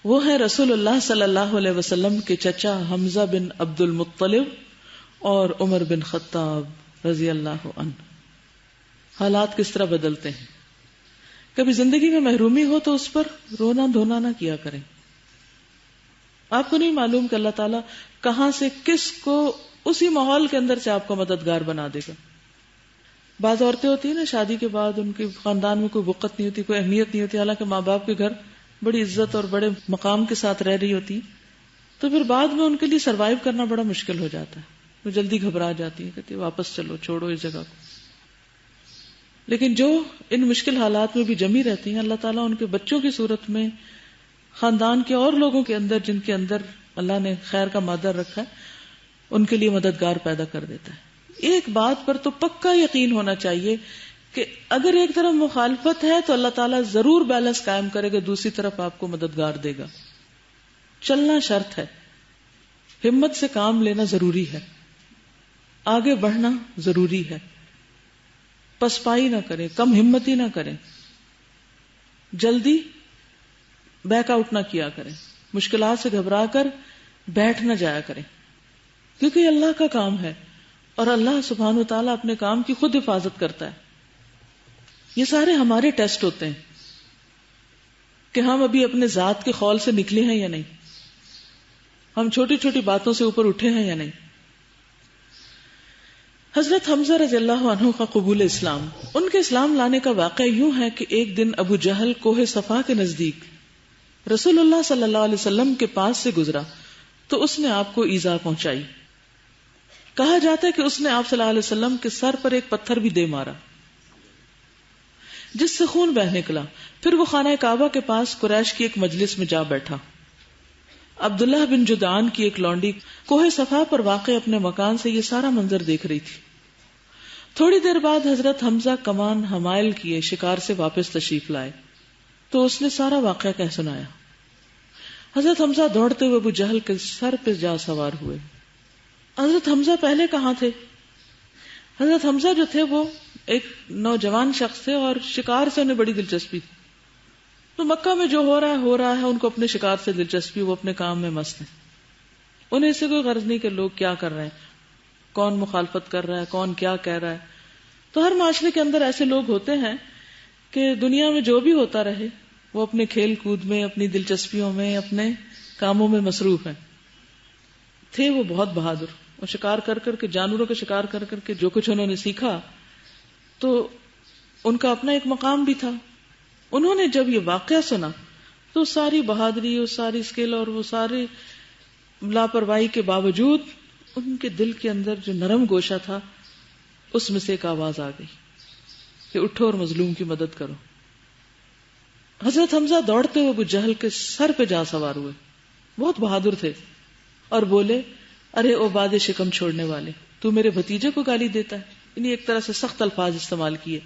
وہ ہے رسول اللہ صلی اللہ علیہ وسلم کے چچا حمزہ بن عبد المطلب اور عمر بن خطاب رضی اللہ عنہ. حالات کس طرح بدلتے ہیں. کبھی زندگی میں محرومی ہو تو اس پر رونا دھونا نہ کیا کریں. آپ کو نہیں معلوم کہ اللہ تعالیٰ کہاں سے کس کو اسی ماحول کے اندر سے آپ کو مددگار بنا دے گا. بعض عورتیں ہوتی ہیں نا شادی کے بعد ان کے خاندان میں کوئی وقت نہیں ہوتی، کوئی اہمیت نہیں ہوتی، حالانکہ ماں باپ کے گھر بڑی عزت اور بڑے مقام کے ساتھ رہ رہی ہوتی، تو پھر بعد میں ان کے لیے سروائیو کرنا بڑا مشکل ہو جاتا ہے. وہ جلدی گھبرا جاتی ہے، کہتی ہے واپس چلو، چھوڑو اس جگہ کو. لیکن جو ان مشکل حالات میں بھی جمی رہتی ہیں، اللہ تعالیٰ ان کے بچوں کی صورت میں خاندان کے اور لوگوں کے اندر جن کے اندر اللہ نے خیر کا مادر رکھا ہے، ان کے لیے مددگار پیدا کر دیتا ہے۔ ایک بات پر تو پکا یقین ہونا چاہیے کہ اگر ایک طرف مخالفت ہے تو اللہ تعالیٰ ضرور بیلنس قائم کرے گا، دوسری طرف آپ کو مددگار دے گا۔ چلنا شرط ہے، ہمت سے کام لینا ضروری ہے، آگے بڑھنا ضروری ہے، پسپائی نہ کریں، کم ہمتی نہ کریں، جلدی بیک آؤٹ نہ کیا کریں، مشکلات سے گھبرا کر بیٹھ نہ جایا کریں، کیونکہ یہ اللہ کا کام ہے اور اللہ سبحانہ وتعالیٰ اپنے کام کی خود حفاظت کرتا ہے۔ یہ سارے ہمارے ٹیسٹ ہوتے ہیں کہ ہم ابھی اپنے ذات کے خول سے نکلے ہیں یا نہیں، ہم چھوٹی چھوٹی باتوں سے اوپر اٹھے ہیں یا نہیں۔ حضرت حمزہ رضی اللہ عنہ کا قبول اسلام، ان کے اسلام لانے کا واقعہ یوں ہے کہ ایک دن ابو جہل کوہ صفا کے نزدیک رسول اللہ صلی اللہ علیہ وسلم کے پاس سے گزرا تو اس نے آپ کو ایذا پہنچائی۔ کہا جاتا ہے کہ اس نے آپ صلی اللہ علیہ وسلم کے سر پر ایک پتھر بھی دے مارا جس سے خون بہہ نکلا۔ پھر وہ خانہ کعبہ کے پاس قریش کی ایک مجلس میں جا بیٹھا۔ عبداللہ بن جدعان کی ایک لونڈی کوہ صفا پر واقع اپنے مکان سے یہ سارا منظر دیکھ رہی تھی۔ تھوڑی دیر بعد حضرت حمزہ کمان حمائل کیے شکار سے واپس تشریف لائے تو اس نے سارا واقعہ کہہ سنایا۔ حضرت حمزہ دوڑتے ہوئے ابو جہل کے سر پہ جا سوار ہوئے۔ حضرت حمزہ پہلے کہاں تھے؟ حضرت حمزہ جو تھے وہ ایک نوجوان شخص تھے اور شکار سے انہیں بڑی دلچسپی تھی، تو مکہ میں جو ہو رہا ہے ان کو اپنے شکار سے دلچسپی، وہ اپنے کام میں مست ہیں، انہیں اس سے کوئی غرض نہیں کہ لوگ کیا کر رہے ہیں، کون مخالفت کر رہا ہے، کون کیا کہہ رہا ہے۔ تو ہر معاشرے کے اندر ایسے لوگ ہوتے ہیں کہ دنیا میں جو بھی ہوتا رہے وہ اپنے کھیل کود میں، اپنی دلچسپیوں میں، اپنے کاموں میں مصروف ہیں۔ تھے وہ بہت بہادر، اور شکار کر کر کے، جانوروں کا شکار کر کر کے جو کچھ انہوں نے سیکھا تو ان کا اپنا ایک مقام بھی تھا۔ انہوں نے جب یہ واقعہ سنا تو ساری بہادری، وہ ساری اسکل اور وہ ساری لاپرواہی کے باوجود ان کے دل کے اندر جو نرم گوشہ تھا اس میں سے ایک آواز آ گئی کہ اٹھو اور مظلوم کی مدد کرو۔ حضرت حمزہ دوڑتے ہوئے ابو جہل کے سر پہ جا سوار ہوئے، بہت بہادر تھے، اور بولے، ارے عباد شکم چھوڑنے والے، تو میرے بھتیجے کو گالی دیتا ہے۔ یعنی ایک طرح سے سخت الفاظ استعمال کیے،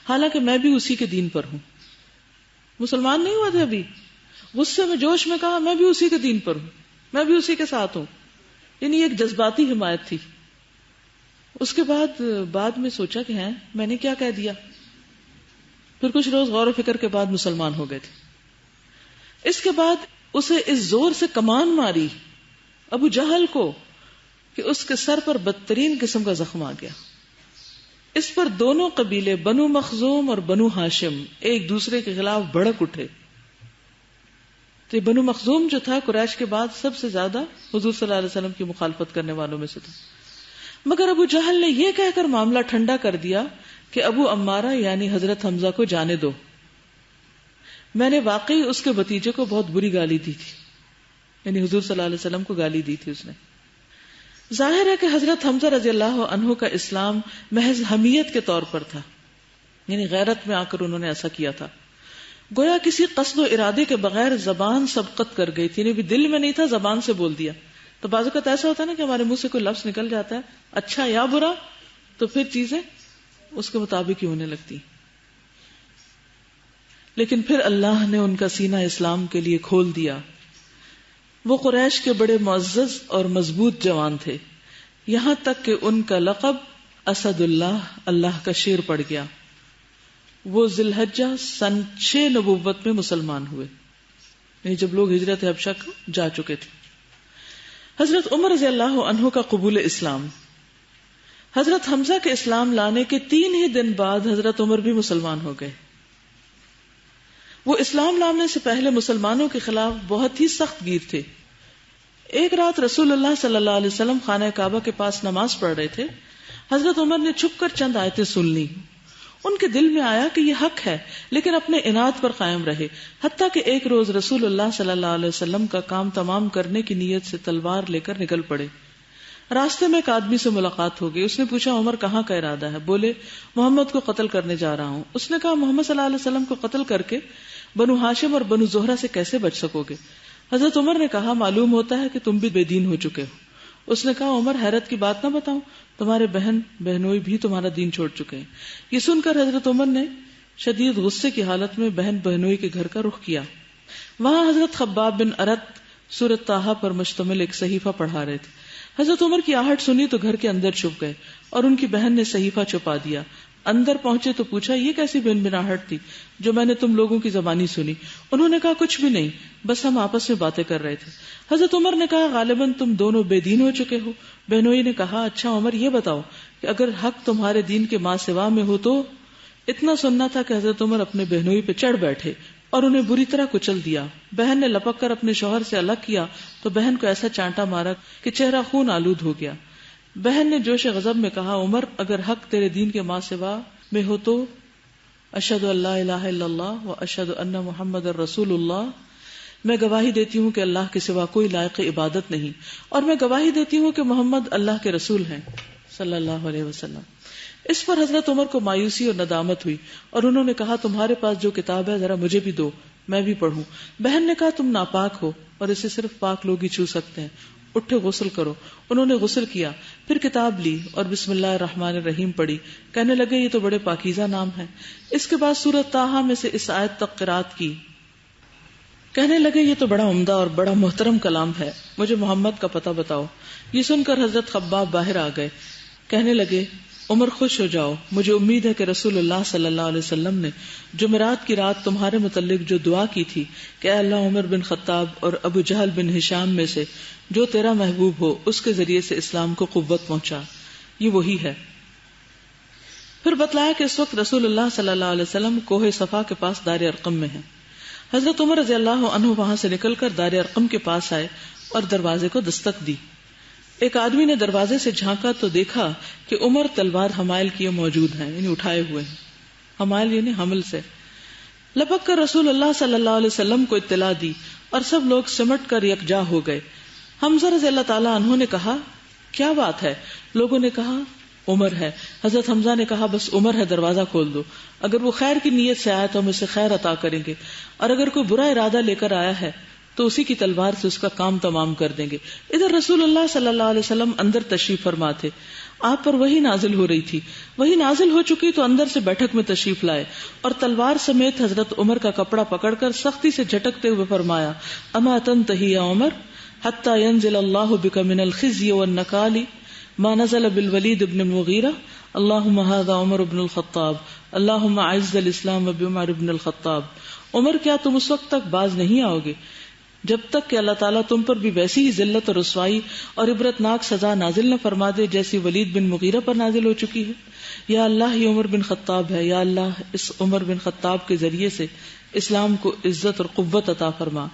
حالانکہ میں بھی اسی کے دین پر ہوں، مسلمان نہیں ہوا تھے ابھی، غصے میں جوش میں کہا میں بھی اسی کے دین پر ہوں، میں بھی اسی کے ساتھ ہوں۔ یعنی ایک جذباتی حمایت تھی۔ اس کے بعد میں سوچا کہ میں نے کیا کہہ دیا، پھر کچھ روز غور و فکر کے بعد مسلمان ہو گئے تھے۔ اس کے بعد اسے اس زور سے کمان ماری ابو جہل کو کہ اس کے سر پر بدترین قسم کا زخم آ گیا۔ اس پر دونوں قبیلے بنو مخزوم اور بنو ہاشم ایک دوسرے کے خلاف بھڑک اٹھے۔ تو بنو مخزوم جو تھا قریش کے بعد سب سے زیادہ حضور صلی اللہ علیہ وسلم کی مخالفت کرنے والوں میں سے تھا، مگر ابو جہل نے یہ کہہ کر معاملہ ٹھنڈا کر دیا کہ ابو عمارہ یعنی حضرت حمزہ کو جانے دو، میں نے واقعی اس کے بھتیجے کو بہت بری گالی دی تھی، یعنی حضور صلی اللہ علیہ وسلم کو گالی دی تھی اس نے۔ ظاہر ہے کہ حضرت حمزہ رضی اللہ عنہ کا اسلام محض حمیت کے طور پر تھا، یعنی غیرت میں آ کر انہوں نے ایسا کیا تھا، گویا کسی قصد و ارادے کے بغیر زبان سبقت کر گئی تھی، یعنی بھی دل میں نہیں تھا، زبان سے بول دیا۔ تو بعض اوقات ایسا ہوتا ہے نا کہ ہمارے منہ سے کوئی لفظ نکل جاتا ہے اچھا یا برا، تو پھر چیزیں اس کے مطابق ہی ہونے لگتی، لیکن پھر اللہ نے ان کا سینہ اسلام کے لیے کھول دیا۔ وہ قریش کے بڑے معزز اور مضبوط جوان تھے، یہاں تک کہ ان کا لقب اسد اللہ کا شیر پڑ گیا۔ وہ ذی الحجہ سن 6 نبوت میں مسلمان ہوئے، یعنی جب لوگ ہجرت حبشہ کو جا چکے تھے۔ حضرت عمر رضی اللہ عنہ کا قبول اسلام، حضرت حمزہ کے اسلام لانے کے 3 ہی دن بعد حضرت عمر بھی مسلمان ہو گئے۔ وہ اسلام لانے سے پہلے مسلمانوں کے خلاف بہت ہی سخت گیر تھے۔ ایک رات رسول اللہ صلی اللہ علیہ وسلم خانہ کعبہ کے پاس نماز پڑھ رہے تھے، حضرت عمر نے چھپ کر چند آیتیں سن لی۔ ان کے دل میں آیا کہ یہ حق ہے، لیکن اپنے عناد پر قائم رہے، حتیٰ کہ ایک روز رسول اللہ صلی اللہ علیہ وسلم کا کام تمام کرنے کی نیت سے تلوار لے کر نکل پڑے۔ راستے میں ایک آدمی سے ملاقات ہو گئی. اس نے پوچھا عمر کہاں کا ارادہ ہے؟ بولے محمد کو قتل کرنے جا رہا ہوں. اس نے کہا محمد صلی اللہ علیہ وسلم کو قتل کر کے بنو ہاشم اور بنو زہرہ سے کیسے بچ سکو گے؟ حضرت عمر نے کہا معلوم ہوتا ہے کہ تم بھی بے دین ہو چکے ہو. اس نے کہا عمر حیرت کی بات نہ بتاؤں، تمہارے بہن بہنوئی بھی تمہارا دین چھوڑ چکے ہیں. یہ سن کر حضرت عمر نے شدید غصے کی حالت میں بہن بہنوئی کے گھر کا رخ کیا. وہاں حضرت خباب بن ارت سورۃ طٰہٰ پر مشتمل ایک صحیفہ پڑھا رہے تھے. حضرت عمر کی آہٹ سنی تو گھر کے اندر چھپ گئے اور ان کی بہن نے صحیفہ چھپا دیا. اندر پہنچے تو پوچھا یہ کیسی بن بناہٹ تھی جو میں نے تم لوگوں کی زبانی سنی؟ انہوں نے کہا کچھ بھی نہیں، بس ہم آپس میں باتیں کر رہے تھے. حضرت عمر نے کہا غالباً تم دونوں بے دین ہو چکے ہو. بہنوئی نے کہا اچھا عمر یہ بتاؤ کہ اگر حق تمہارے دین کے ماں سوا میں ہو تو؟ اتنا سننا تھا کہ حضرت عمر اپنے بہنوئی پہ چڑھ بیٹھے اور انہیں بری طرح کچل دیا. بہن نے لپک کر اپنے شوہر سے الگ کیا تو بہن کو ایسا چانٹا مارا کہ چہرہ خون آلود ہو گیا. بہن نے جوش غضب میں کہا عمر اگر حق تیرے دین کے ماں سوا میں ہو تو اشہد ان لا الہ الا اللہ و اشہد ان محمد رسول اللہ، میں گواہی دیتی ہوں کہ اللہ کے سوا کوئی لائق عبادت نہیں اور میں گواہی دیتی ہوں کہ محمد اللہ کے رسول ہیں صلی اللہ علیہ وسلم. اس پر حضرت عمر کو مایوسی اور ندامت ہوئی اور انہوں نے کہا تمہارے پاس جو کتاب ہے ذرا مجھے بھی دو، میں بھی پڑھوں. بہن نے کہا تم ناپاک ہو اور اسے صرف پاک لوگ ہی چھو سکتے ہیں، اٹھے غسل کرو. انہوں نے غسل کیا، پھر کتاب لی اور بسم اللہ الرحمن الرحیم پڑھی. کہنے لگے یہ تو بڑے پاکیزہ نام ہے. اس کے بعد سورۃ طٰہٰ میں سے اس آیت تک قرات کی. کہنے لگے یہ تو بڑا عمدہ اور بڑا محترم کلام ہے، مجھے محمد کا پتہ بتاؤ. یہ سن کر حضرت خباب باہر آ گئے. کہنے لگے عمر خوش ہو جاؤ، مجھے امید ہے کہ رسول اللہ صلی اللہ علیہ وسلم نے جمعرات کی رات تمہارے متعلق جو دعا کی تھی کہ اے اللہ عمر بن خطاب اور ابو جہل بن ہشام میں سے جو تیرا محبوب ہو اس کے ذریعے سے اسلام کو قوت پہنچا، یہ وہی ہے. پھر بتلایا کہ اس وقت رسول اللہ صلی اللہ علیہ وسلم کوہ صفا کے پاس دار ارقم میں ہیں. حضرت عمر رضی اللہ عنہ وہاں سے نکل کر دار ارقم کے پاس آئے اور دروازے کو دستک دی. ایک آدمی نے دروازے سے جھانکا تو دیکھا کہ عمر تلوار حمائل کیے موجود ہیں، یعنی اٹھائے ہوئے ہیں. حمائل یعنی حمل سے. لپک کر رسول اللہ صلی اللہ علیہ وسلم کو اطلاع دی اور سب لوگ سمٹ کر یکجا ہو گئے. حمزہ رضی اللہ تعالیٰ عنہ نے کہا کیا بات ہے؟ لوگوں نے کہا عمر ہے. حضرت حمزہ نے کہا بس عمر ہے، دروازہ کھول دو. اگر وہ خیر کی نیت سے آیا تو ہم اسے خیر عطا کریں گے، اور اگر کوئی برا ارادہ لے کر آیا ہے تو اسی کی تلوار سے اس کا کام تمام کر دیں گے. ادھر رسول اللہ صلی اللہ علیہ وسلم اندر تشریف فرما تھے. آپ پر وہی نازل ہو رہی تھی. وہی نازل ہو چکی تو اندر سے بیٹھک میں تشریف لائے اور تلوار سمیت حضرت عمر کا کپڑا پکڑ کر سختی سے جھٹکتے ہوئے فرمایا اما تنتہی یا عمر حتی ینزل اللہ بک من الخزی والنکال ما نزل بالولید بن المغیرہ اللہم ھذا عمر بن الخطاب اللہم اعز الاسلام بعمر بن الخطاب. عمر کیا تم اس وقت تک باز نہیں آؤ گے جب تک کہ اللہ تعالیٰ تم پر بھی ویسی ہی ذلت اور رسوائی اور عبرتناک سزا نازل نہ فرما دے جیسی ولید بن مغیرہ پر نازل ہو چکی ہے؟ یا اللہ یہ عمر بن خطاب ہے، یا اللہ اس عمر بن خطاب کے ذریعے سے اسلام کو عزت اور قوت عطا فرما.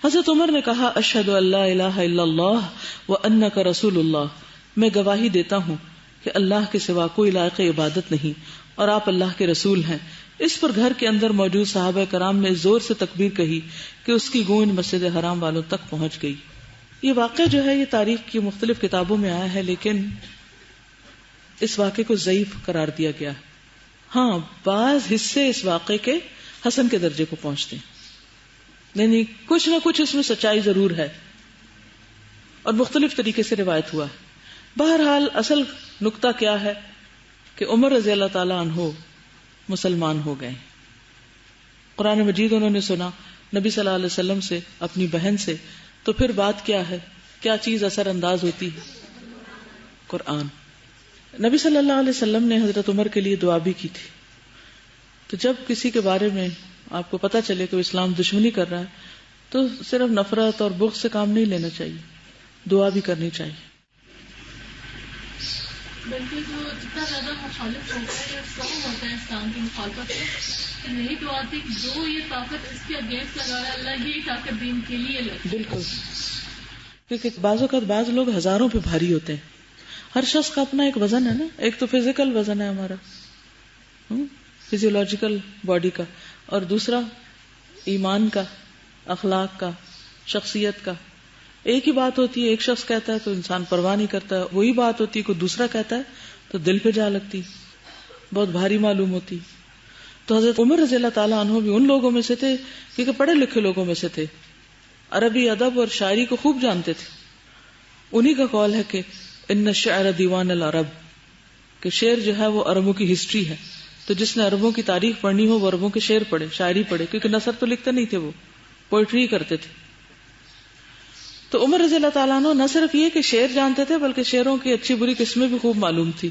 حضرت عمر نے کہا اشہد ان لا الہ الا اللہ وانک رسول اللہ، میں گواہی دیتا ہوں کہ اللہ کے سوا کوئی لائق عبادت نہیں اور آپ اللہ کے رسول ہیں. اس پر گھر کے اندر موجود صحابہ کرام نے زور سے تکبیر کہی کہ اس کی گونج مسجد حرام والوں تک پہنچ گئی. یہ واقعہ جو ہے یہ تاریخ کی مختلف کتابوں میں آیا ہے، لیکن اس واقعے کو ضعیف قرار دیا گیا. ہاں بعض حصے اس واقعے کے حسن کے درجے کو پہنچتے ہیں، یعنی کچھ نہ کچھ اس میں سچائی ضرور ہے اور مختلف طریقے سے روایت ہوا ہے. بہرحال اصل نقطہ کیا ہے کہ عمر رضی اللہ تعالی عنہ مسلمان ہو گئے. قرآن مجید انہوں نے سنا نبی صلی اللہ علیہ وسلم سے، اپنی بہن سے، تو پھر بات کیا ہے، کیا چیز اثر انداز ہوتی ہے؟ قرآن. نبی صلی اللہ علیہ وسلم نے حضرت عمر کے لیے دعا بھی کی تھی. تو جب کسی کے بارے میں آپ کو پتا چلے کہ وہ اسلام دشمنی کر رہا ہے تو صرف نفرت اور بغض سے کام نہیں لینا چاہیے، دعا بھی کرنی چاہیے. بلکہ جو جتنا زیادہ مخالف ہوتا ہے یا کم ہوتا ہے اسلام کی مخالفت میں، یہی تو آتی کہ جو یہ طاقت اس کے اگینسٹ لگا رہا ہے اللہ یہی طاقت دین کے لیے لگا. بالکل، کیونکہ بعض اوقات بعض لوگ ہزاروں پہ بھاری ہوتے ہیں. ہر شخص کا اپنا ایک وزن ہے نا، ایک تو فزیکل وزن ہے ہمارا فزیولوجیکل باڈی کا، اور دوسرا ایمان کا، اخلاق کا، شخصیت کا. ایک ہی بات ہوتی ہے، ایک شخص کہتا ہے تو انسان پرواہ نہیں کرتا، وہی بات ہوتی ہے کوئی دوسرا کہتا ہے تو دل پہ جا لگتی، بہت بھاری معلوم ہوتی. تو حضرت عمر رضی اللہ تعالیٰ عنہ بھی ان لوگوں میں سے تھے، کیونکہ پڑھے لکھے لوگوں میں سے تھے، عربی ادب اور شاعری کو خوب جانتے تھے. انہی کا قول ہے کہ ان الشعر دیوان العرب، کہ شعر جو ہے وہ عربوں کی ہسٹری ہے. تو جس نے عربوں کی تاریخ پڑھنی ہو وہ عربوں کے شعر پڑھے، شاعری پڑھے، کیونکہ نثر تو لکھتے نہیں تھے، وہ پوئٹری کرتے تھے. تو عمر رضی اللہ تعالیٰ عنہ نہ صرف یہ کہ شعر جانتے تھے بلکہ شعروں کی اچھی بری قسمیں بھی خوب معلوم تھی،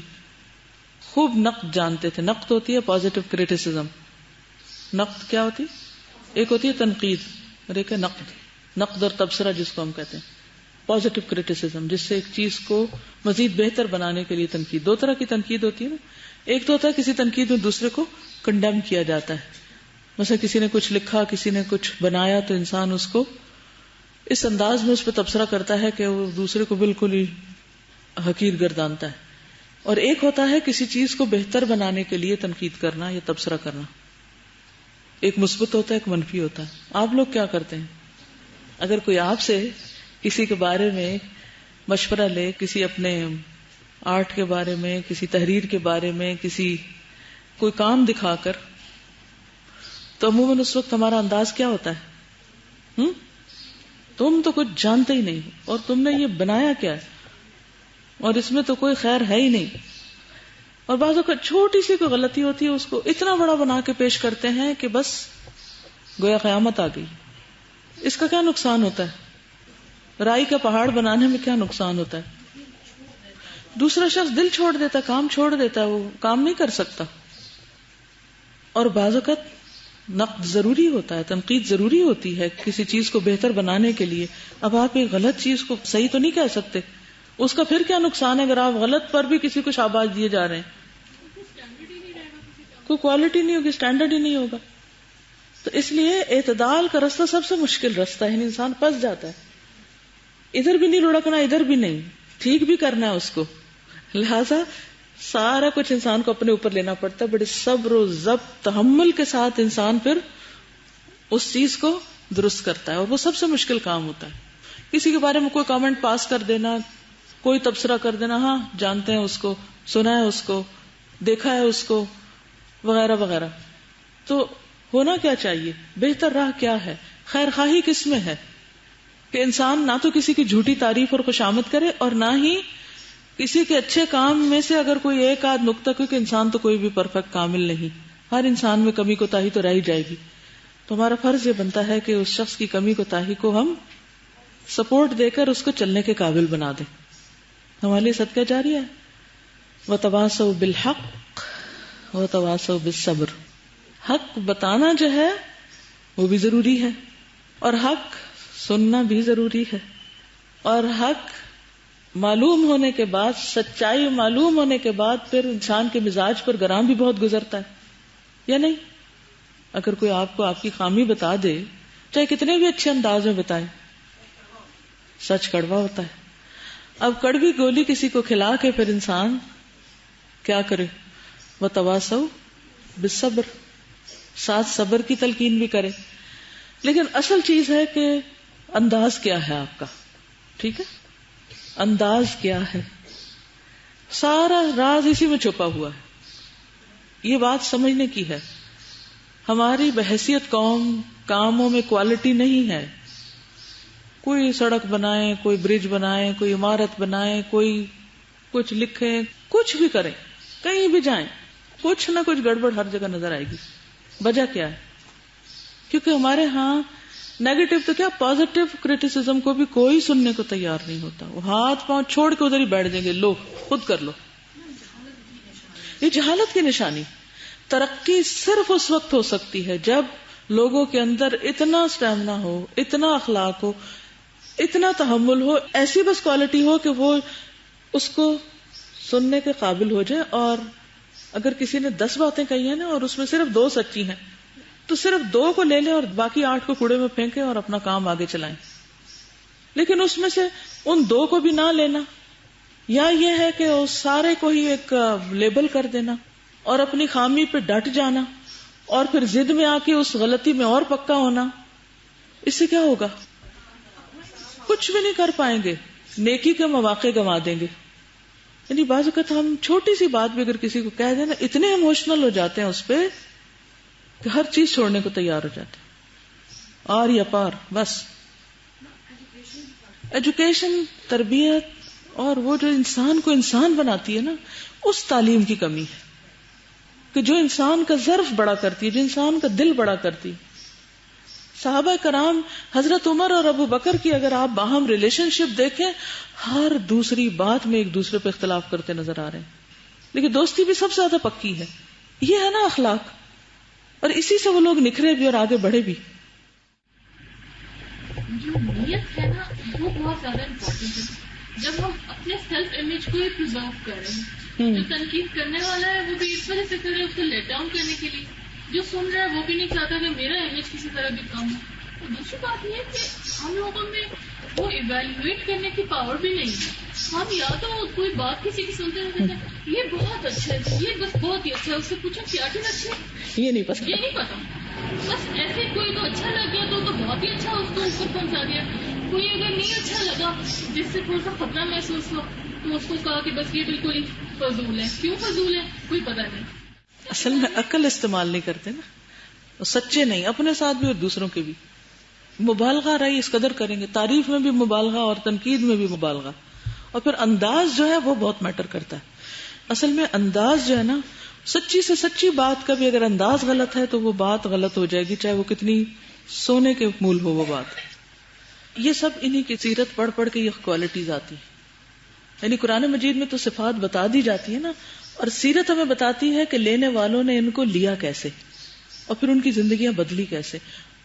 خوب نقد جانتے تھے. نقد ہوتی ہے پازیٹو کریٹیسزم. نقد کیا ہوتی؟ ایک ہوتی ہے تنقید اور ایک ہے نقد. نقد اور تبصرہ جس کو ہم کہتے ہیں، پازیٹو کریٹیسزم، جس سے ایک چیز کو مزید بہتر بنانے کے لیے تنقید. دو طرح کی تنقید ہوتی ہے نا. ایک تو ہوتا ہے کسی تنقید میں دوسرے کو کنڈیم کیا جاتا ہے، مثلا کسی نے کچھ لکھا، کسی نے کچھ بنایا، تو انسان اس کو اس انداز میں اس پہ تبصرہ کرتا ہے کہ وہ دوسرے کو بالکل ہی حقیر گردانتا ہے. اور ایک ہوتا ہے کسی چیز کو بہتر بنانے کے لیے تنقید کرنا یا تبصرہ کرنا. ایک مثبت ہوتا ہے، ایک منفی ہوتا ہے. آپ لوگ کیا کرتے ہیں؟ اگر کوئی آپ سے کسی کے بارے میں مشورہ لے، کسی اپنے آرٹ کے بارے میں، کسی تحریر کے بارے میں، کسی کوئی کام دکھا کر، تو عموماً اس وقت ہمارا انداز کیا ہوتا ہے؟ تم تو کچھ جانتے ہی نہیں، اور تم نے یہ بنایا کیا ہے، اور اس میں تو کوئی خیر ہے ہی نہیں. اور بعض اوقات چھوٹی سی کوئی غلطی ہوتی ہے اس کو اتنا بڑا بنا کے پیش کرتے ہیں کہ بس گویا قیامت آ گئی. اس کا کیا نقصان ہوتا ہے؟ رائی کا پہاڑ بنانے میں کیا نقصان ہوتا ہے؟ دوسرا شخص دل چھوڑ دیتا ہے، کام چھوڑ دیتا ہے، وہ کام نہیں کر سکتا. اور بعض اوقات نقد ضروری ہوتا ہے، تنقید ضروری ہوتی ہے کسی چیز کو بہتر بنانے کے لیے. اب آپ ایک غلط چیز کو صحیح تو نہیں کہہ سکتے، اس کا پھر کیا نقصان ہے اگر آپ غلط پر بھی کسی کو شاباش دیے جا رہے ہیں؟ کوئی کوالٹی نہیں ہوگی، اسٹینڈرڈ ہی نہیں ہوگا. تو اس لیے اعتدال کا رستہ سب سے مشکل رستہ ہے، یعنی انسان پھنس جاتا ہے. ادھر بھی نہیں لڑکنا، ادھر بھی نہیں، ٹھیک بھی کرنا ہے اس کو. لہذا سارا کچھ انسان کو اپنے اوپر لینا پڑتا ہے. بڑے صبر و ضبط تحمل کے ساتھ انسان پھر اس چیز کو درست کرتا ہے، اور وہ سب سے مشکل کام ہوتا ہے. کسی کے بارے میں کوئی کامنٹ پاس کر دینا، کوئی تبصرہ کر دینا، ہاں جانتے ہیں اس کو، سنا ہے اس کو، دیکھا ہے اس کو، وغیرہ وغیرہ. تو ہونا کیا چاہیے؟ بہتر راہ کیا ہے؟ خیر خواہی کس میں ہے کہ انسان نہ تو کسی کی جھوٹی تعریف اور خوشامد کرے، اور نہ ہی کسی کے اچھے کام میں سے اگر کوئی ایک آدھ نقطہ، کیونکہ انسان تو کوئی بھی پرفیکٹ کامل نہیں، ہر انسان میں کمی کوتاہی تو رہ ہی جائے گی. تو ہمارا فرض یہ بنتا ہے کہ اس شخص کی کمی کوتاہی کو ہم سپورٹ دے کر اس کو چلنے کے قابل بنا دیں. ہمارے لیے صدقہ جاریہ ہے. وَتَوَاصَوْا بِالْحَقِّ وَتَوَاصَوْا بِالصَّبْرِ. حق بتانا جو ہے وہ بھی ضروری ہے، اور حق سننا بھی ضروری ہے. اور حق معلوم ہونے کے بعد، سچائی معلوم ہونے کے بعد، پھر انسان کے مزاج پر گراں بھی بہت گزرتا ہے، یا نہیں؟ اگر کوئی آپ کو آپ کی خامی بتا دے، چاہے کتنے بھی اچھے انداز میں بتائے، سچ کڑوا ہوتا ہے. اب کڑوی گولی کسی کو کھلا کے پھر انسان کیا کرے؟ وَتَوَاصَوْا بِالصَّبْرِ، ساتھ صبر کی تلقین بھی کرے. لیکن اصل چیز ہے کہ انداز کیا ہے آپ کا. ٹھیک ہے، انداز کیا ہے، سارا راز اسی میں چھپا ہوا ہے. یہ بات سمجھنے کی ہے. ہماری بحیثیت قوم کاموں میں کوالٹی نہیں ہے. کوئی سڑک بنائے، کوئی برج بنائے، کوئی عمارت بنائے، کوئی کچھ لکھے، کچھ بھی کریں، کہیں بھی جائیں، کچھ نہ کچھ گڑبڑ ہر جگہ نظر آئے گی. وجہ کیا ہے؟ کیونکہ ہمارے ہاں نیگیٹو تو کیا، پازیٹو کریٹیسزم کو بھی کوئی سننے کو تیار نہیں ہوتا. وہ ہاتھ پاؤں چھوڑ کے ادھر ہی بیٹھ جائیں گے، لو خود کر لو. یہ جہالت کی نشانی. ترقی صرف اس وقت ہو سکتی ہے جب لوگوں کے اندر اتنا اسٹیمنا ہو، اتنا اخلاق ہو، اتنا تحمل ہو، ایسی بس کوالٹی ہو کہ وہ اس کو سننے کے قابل ہو جائے. اور اگر کسی نے 10 باتیں کہی ہیں نا اور اس میں صرف 2 سچی ہیں، تو صرف 2 کو لے لیں اور باقی 8 کو کوڑے میں پھینکیں اور اپنا کام آگے چلائیں. لیکن اس میں سے ان 2 کو بھی نہ لینا، یا یہ ہے کہ اس سارے کو ہی ایک لیبل کر دینا اور اپنی خامی پہ ڈٹ جانا اور پھر ضد میں آ کے اس غلطی میں اور پکا ہونا. اس سے کیا ہوگا؟ کچھ بھی نہیں کر پائیں گے، نیکی کے مواقع گنوا دیں گے. یعنی بعض اوقات ہم چھوٹی سی بات بھی اگر کسی کو کہہ دیں نا، اتنے ایموشنل ہو جاتے ہیں اس پہ کہ ہر چیز چھوڑنے کو تیار ہو جاتے ہیں، اور یا پار. بس ایجوکیشن، تربیت اور وہ جو انسان کو انسان بناتی ہے نا، اس تعلیم کی کمی ہے کہ جو انسان کا ظرف بڑا کرتی ہے، جو انسان کا دل بڑا کرتی ہے. صحابہ کرام، حضرت عمر اور ابو بکر کی اگر آپ باہم ریلیشن شپ دیکھیں، ہر دوسری بات میں ایک دوسرے پہ اختلاف کرتے نظر آ رہے ہیں، لیکن دوستی بھی سب سے زیادہ پکی ہے. یہ ہے نا اخلاق، اور اسی سے وہ لوگ نکھرے بھی اور آگے بڑھے بھی. جو نیت ہے نا وہ بہت زیادہ امپورٹنٹ ہے. جب ہم اپنے سیلف امیج کو ہی پرزرو کر رہے ہیں، جو تنقید کرنے والا ہے وہ بھی اس وجہ سے کر رہے ہیں اس کو لیٹ ڈاؤن کرنے کے لیے، جو سن رہا ہے وہ بھی نہیں چاہتا کہ میرا امیج کسی طرح بھی کم ہو. اور دوسری بات یہ ہے کہ ہم لوگوں میں وہ ایویلویٹ کرنے کی پاور بھی نہیں ہے. ہم یا تو کوئی بات کسی کی سنتے ہیں یہ بہت اچھا ہے، یہ بس بہت ہی اچھا ہے، اس سے پوچھا کیا چیز اچھی ہے، یہ نہیں پتا، بس ایسے کوئی تو اچھا لگ گیا تو بہت ہی اچھا اس کو اوپر پہنچا دیا. کوئی اگر نہیں اچھا لگا جس سے تھوڑا سا خطرہ محسوس ہوا تو اس کو کہا کہ بس یہ بالکل ہی فضول ہے. کیوں فضول ہے کوئی پتہ نہیں. اصل میں عقل استعمال نہیں کرتے نا، سچے نہیں، اپنے ساتھ بھی اور دوسروں کے بھی. مبالغہ رہی اس قدر کریں گے، تعریف میں بھی مبالغہ اور تنقید میں بھی مبالغہ. اور پھر انداز جو ہے وہ بہت میٹر کرتا ہے. اصل میں انداز جو ہے نا، سچی سے سچی بات کا بھی اگر انداز غلط ہے تو وہ بات غلط ہو جائے گی، چاہے وہ کتنی سونے کے مول ہو وہ بات. یہ سب انہی کی سیرت پڑھ پڑھ کے یہ کوالٹیز آتی ہیں. یعنی قرآن مجید میں تو صفات بتا دی جاتی ہے نا، اور سیرت ہمیں بتاتی ہے کہ لینے والوں نے ان کو لیا کیسے، اور پھر ان کی زندگیاں بدلی کیسے،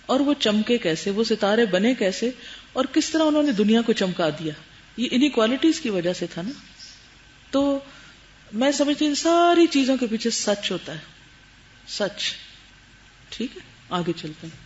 اور وہ چمکے کیسے، وہ ستارے بنے کیسے، اور کس طرح انہوں نے دنیا کو چمکا دیا. یہ انہی کوالٹیز کی وجہ سے تھا نا. تو میں سمجھتی ہوں ساری چیزوں کے پیچھے سچ ہوتا ہے، سچ. ٹھیک ہے، آگے چلتے ہیں.